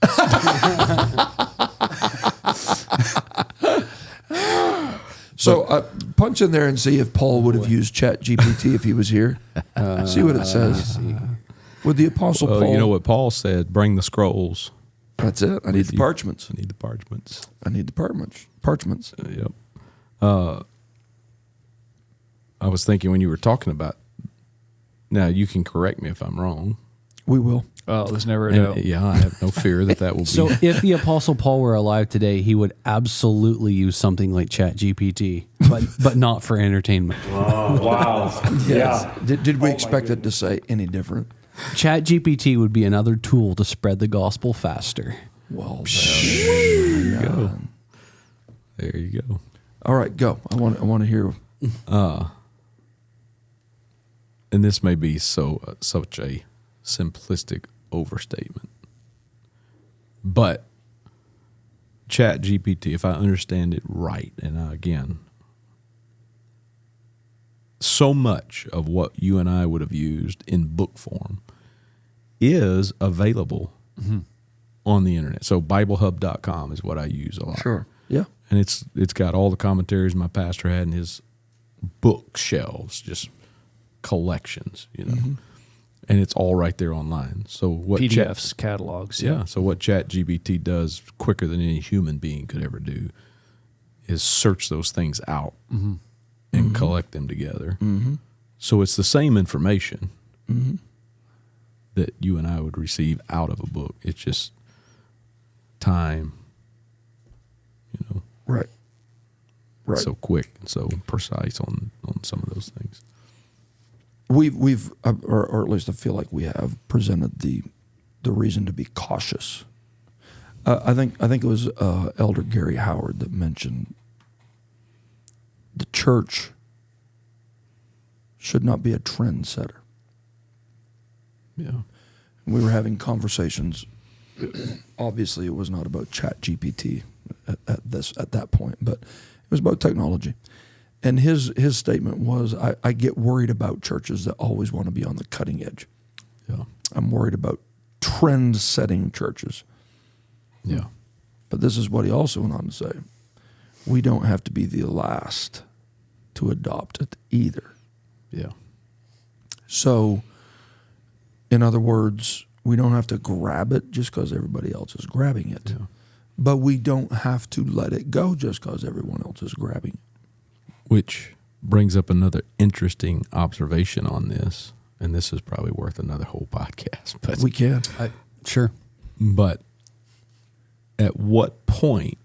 So punch in there and see if Paul would have used ChatGPT if he was here. See what it says. With the Apostle Paul. You know what Paul said? Bring the scrolls. That's it. I need the parchments. I need the parchments. I need the parchments. Yep. I was thinking when you were talking about, now you can correct me if I'm wrong. We will. Oh, there's never a doubt. Yeah, I have no fear that will be. So if the Apostle Paul were alive today, he would absolutely use something like ChatGPT, but not for entertainment. Oh, wow. Yeah. Did we expect it to say any different? ChatGPT would be another tool to spread the gospel faster. Well, there you go. There you go. all right, go. I want to hear. And this may be such a simplistic overstatement, but ChatGPT, if I understand it right, and again, so much of what you and I would have used in book form is available on the internet. So BibleHub.com is what I use a lot. Sure. Yeah. And it's got all the commentaries my pastor had in his bookshelves, just collections, and it's all right there online. So what PDFs, catalogs. So what ChatGPT does quicker than any human being could ever do is search those things out and collect them together. So it's the same information that you and I would receive out of a book. It's just time, Right. Right. so quick and so precise on some of those things. We've or at least I feel like we have presented the reason to be cautious. I think it was Elder Gary Howard that mentioned the church should not be a trendsetter. Yeah. We were having conversations. Obviously, it was not about ChatGPT at that point, but it was about technology. And his statement was, I get worried about churches that always want to be on the cutting edge. Yeah. I'm worried about trend-setting churches. Yeah. But this is what he also went on to say. We don't have to be the last to adopt it either. Yeah. So, in other words, we don't have to grab it just because everybody else is grabbing it. Yeah. But we don't have to let it go just because everyone else is grabbing it. Which brings up another interesting observation on this, and this is probably worth another whole podcast. But We can. Sure. But at what point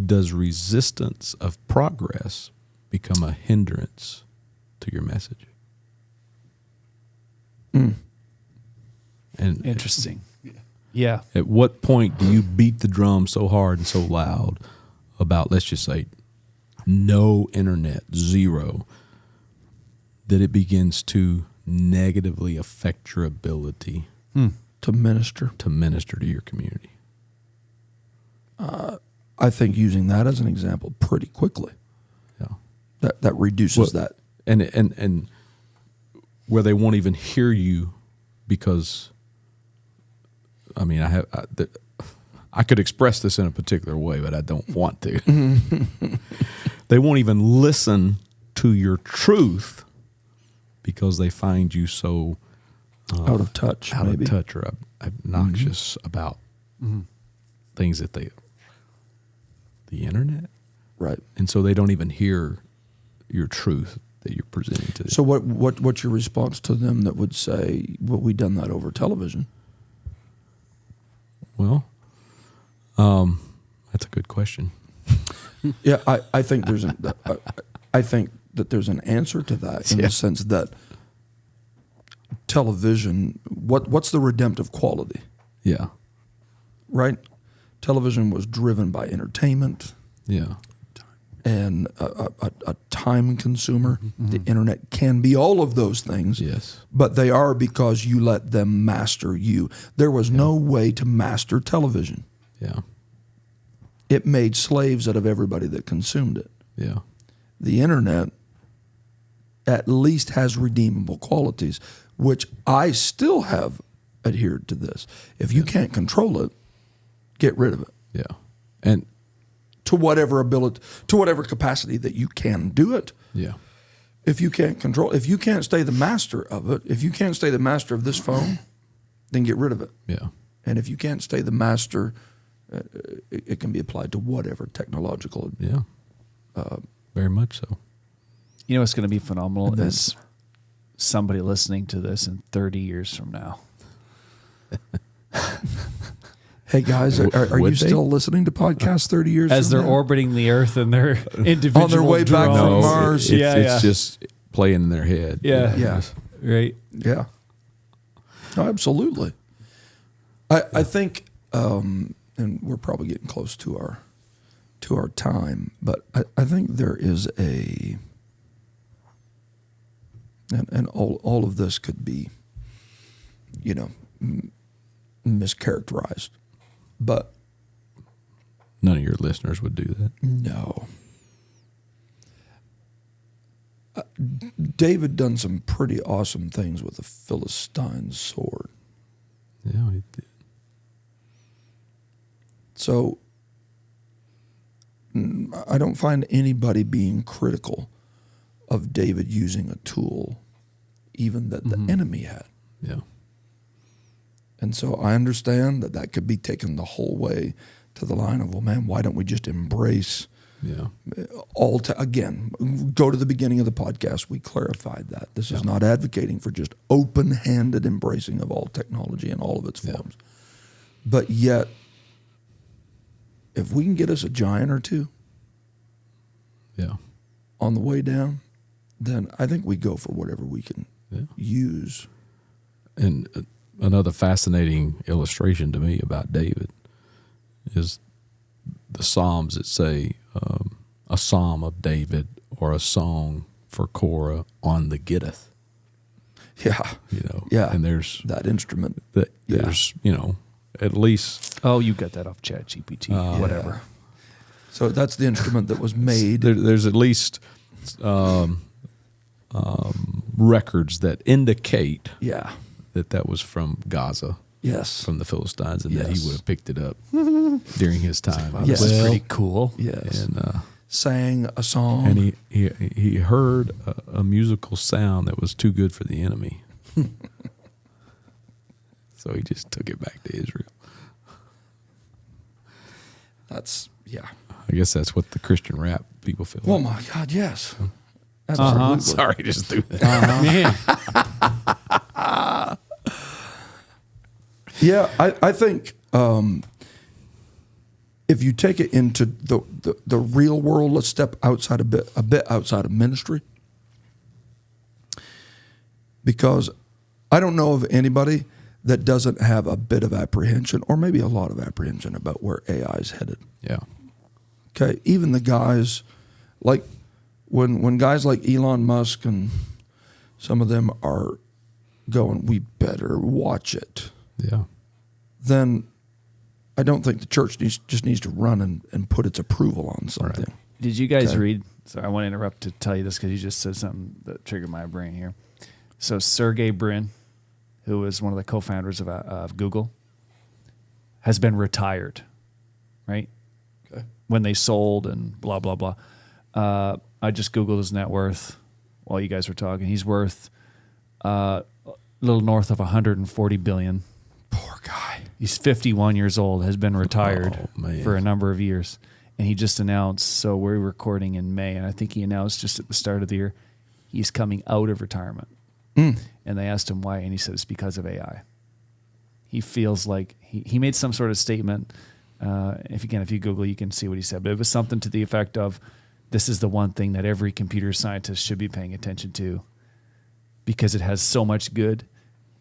does resistance of progress become a hindrance to your message? And Interesting. Yeah. at what point do you beat the drum so hard and so loud about, let's just say, no internet, zero, that it begins to negatively affect your ability To minister. to minister to your community? I think using that as an example pretty quickly. Yeah. That reduces that. And where they won't even hear you because, I mean, I could express this in a particular way, but I don't want to. They won't even listen to your truth because they find you so Out of touch, out maybe. of touch or obnoxious about things that the internet, Right. and so they don't even hear your truth that you're presenting to them. So what's your response to them that would say, well, we done that over television? Well, that's a good question. Yeah, I think I think that there's an answer to that in the sense that television, what's the redemptive quality, Yeah, right? Television was driven by entertainment yeah, and a time consumer. The internet can be all of those things. yes, But they are because you let them master you. There was no way to master television. yeah, It made slaves out of everybody that consumed it. yeah, The internet at least has redeemable qualities, which I still have adhered to this. If you can't control it, get rid of it yeah, and to whatever ability, to whatever capacity that you can do it. yeah, If you can't control, if you can't stay the master of it, if you can't stay the master of this phone, then get rid of it. yeah, And if you can't stay the master, it can be applied to whatever technological. yeah, very much so. You know what's going to be phenomenal then- is somebody listening to this in 30 years from now. Hey guys, are you Would they? still listening to podcasts 30 years As from they're now? orbiting the Earth and their individual On their way back drones. from No, Mars. it's just playing in their head. Yeah. Yeah. Right. Yeah. No, absolutely. I think, and we're probably getting close to our time, but I think there is and all of this could be, mischaracterized, but None of your listeners would do that. no. David done some pretty awesome things with the Philistine sword. Yeah, he did. So I don't find anybody being critical of David using a tool, even that the enemy had. Yeah. And so I understand that could be taken the whole way to the line of, well, man, why don't we just embrace Yeah. again, go to the beginning of the podcast. We clarified that. This is not advocating for just open-handed embracing of all technology in all of its forms. But yet, if we can get us a giant or two Yeah. on the way down, then I think we go for whatever we can use. And another fascinating illustration to me about David is the Psalms that say a psalm of David or a song for Korah on the Gittith. Yeah. Yeah. And there's that instrument. there's at least Oh, you got that off ChatGPT. Whatever. So that's the instrument that was made. there's at least records that indicate Yeah. that was from Gaza, Yes. from the Philistines, and that Yes. he would have picked it up during his time. Wow, this is Yes. pretty cool. Yes. And Sang a song. and he heard a musical sound that was too good for the enemy, so he just took it back to Israel. That's, yeah. I guess that's what the Christian rap people feel. Oh like. my God, yes. Absolutely. Sorry, just threw that. Yeah, I think if you take it into the real world, let's step outside a bit outside of ministry, because I don't know of anybody that doesn't have a bit of apprehension, or maybe a lot of apprehension, about where AI is headed. Yeah, Okay, even the guys like when guys like Elon Musk and some of them are going, we better watch it, yeah, then I don't think the church just needs to run and put its approval on something. Right. Did you guys Okay. read? Sorry, I want to interrupt to tell you this because you just said something that triggered my brain here. So Sergey Brin, who was one of the co-founders of Google, has been retired, right? Okay. When they sold and blah, blah, blah. I just Googled his net worth while you guys were talking. He's worth a little north of 140 billion. Poor guy. He's 51 years old, has been retired Oh, man. for a number of years. And he just announced, so we're recording in May, and I think he announced just at the start of the year, he's coming out of retirement. And they asked him why, and he said it's because of AI. He feels like he made some sort of statement. If you Google, you can see what he said. But it was something to the effect of, this is the one thing that every computer scientist should be paying attention to because it has so much good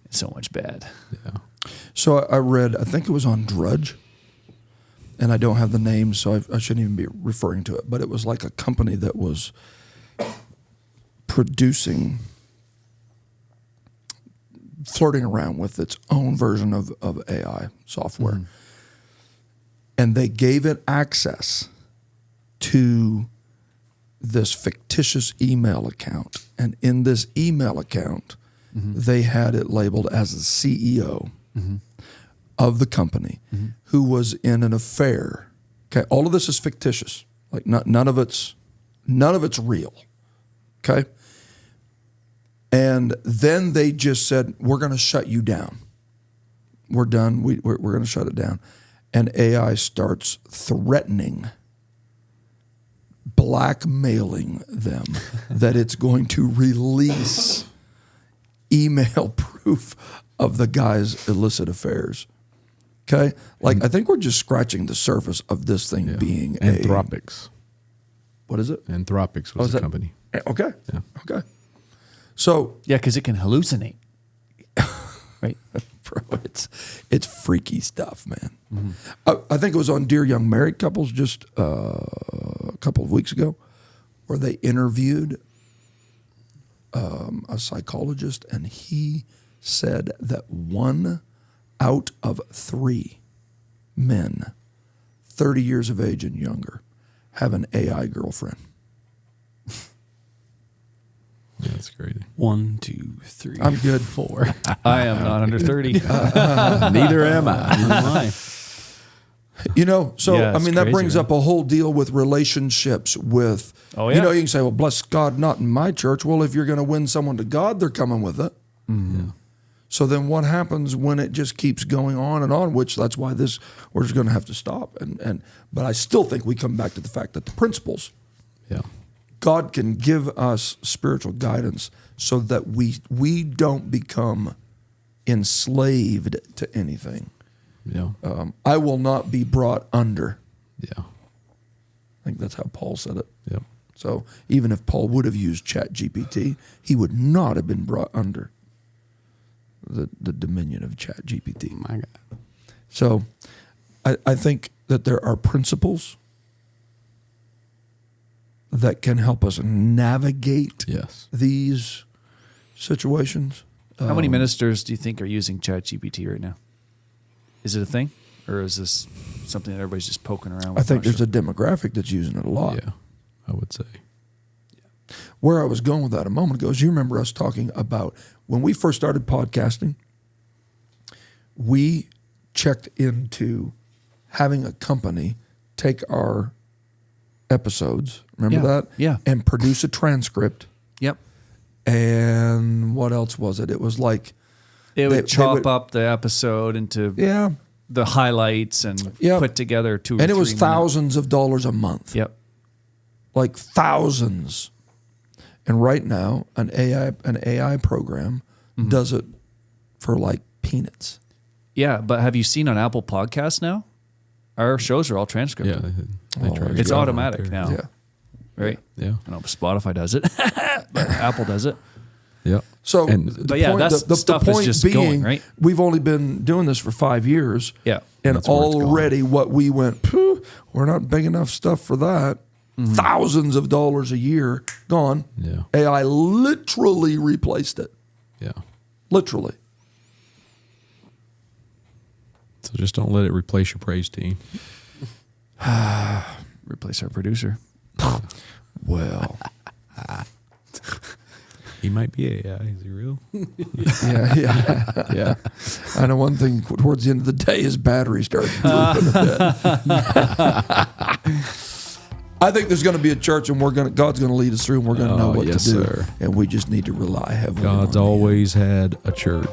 and so much bad. yeah. So I read, I think it was on Drudge, and I don't have the name, so I shouldn't even be referring to it, but it was like a company that was flirting around with its own version of AI software. And they gave it access to this fictitious email account. And in this email account, they had it labeled as the CEO of the company who was in an affair. Okay, all of this is fictitious. Like none of it's real. Okay? And then they just said, we're going to shut you down. We're done. We're going to shut it down. And AI starts threatening blackmailing them that it's going to release email proof of the guy's illicit affairs. Okay? Like, I think we're just scratching the surface of this thing being Anthropics. What is it? Anthropics was the company. Okay. Yeah. Okay. So, Yeah, because it can hallucinate. Right? bro, it's freaky stuff, man. I think it was on Dear Young Married Couples just a couple of weeks ago, where they interviewed a psychologist, and he said that 1 out of 3 men 30 years of age and younger have an AI girlfriend. Yeah, that's crazy. 1, 2, 3. I'm good. 4. I am not under 30. Neither am I. You know, so Yeah, I it's mean, that crazy, brings right? up a whole deal with relationships with, Oh, you yeah. know, you can say, well, bless God, not in my church. Well, if you're going to win someone to God, they're coming with it. So then what happens when it just keeps going on and on, which that's why we're just going to have to stop. But I still think we come back to the fact that the principles, Yeah. God can give us spiritual guidance so that we don't become enslaved to anything. Yeah. I will not be brought under. Yeah. I think that's how Paul said it. Yep. So even if Paul would have used ChatGPT, he would not have been brought under the dominion of ChatGPT. My God. So I think that there are principles that can help us navigate Yes. these situations. How many ministers do you think are using ChatGPT right now? Is it a thing? Or is this something that everybody's just poking around with? I think there's a demographic that's using it a lot. Yeah. I would say. Where I was going with that a moment ago is you remember us talking about when we first started podcasting, we checked into having a company take our episodes, remember that? Yeah. And produce a transcript. Yep. And what else was it? It was like, It would they chop would- up the episode into yeah. the highlights and Yep. put together 2 or 3 And it was minute- thousands of dollars a month. Yep. Like thousands. And right now, an AI program does it for like peanuts. Yeah, but have you seen on Apple Podcasts now? Our shows are all transcribed. Yeah. They try to It's get it automatic out there. now. Yeah. Right? Yeah. I know Spotify does it, but Apple does it. Yeah. So, And- the But yeah, point, that's- the stuff is point just being, going, right? we've only been doing this for 5 years. Yeah. And That's where it's gone. already what we went, "Phew, we're not big enough stuff for that. Thousands of dollars a year gone. Yeah. AI literally replaced it. Yeah. Literally. So just don't let it replace your praise team. Replace our producer. Well, He might be AI. Is he real? yeah. Yeah. I know one thing towards the end of the day, his battery starts drooping a bit. I think there's going to be a church, and God's going to lead us through, and we're going to know what yes, to do. sir. And we just need to rely heavily on God's Him. always had a church.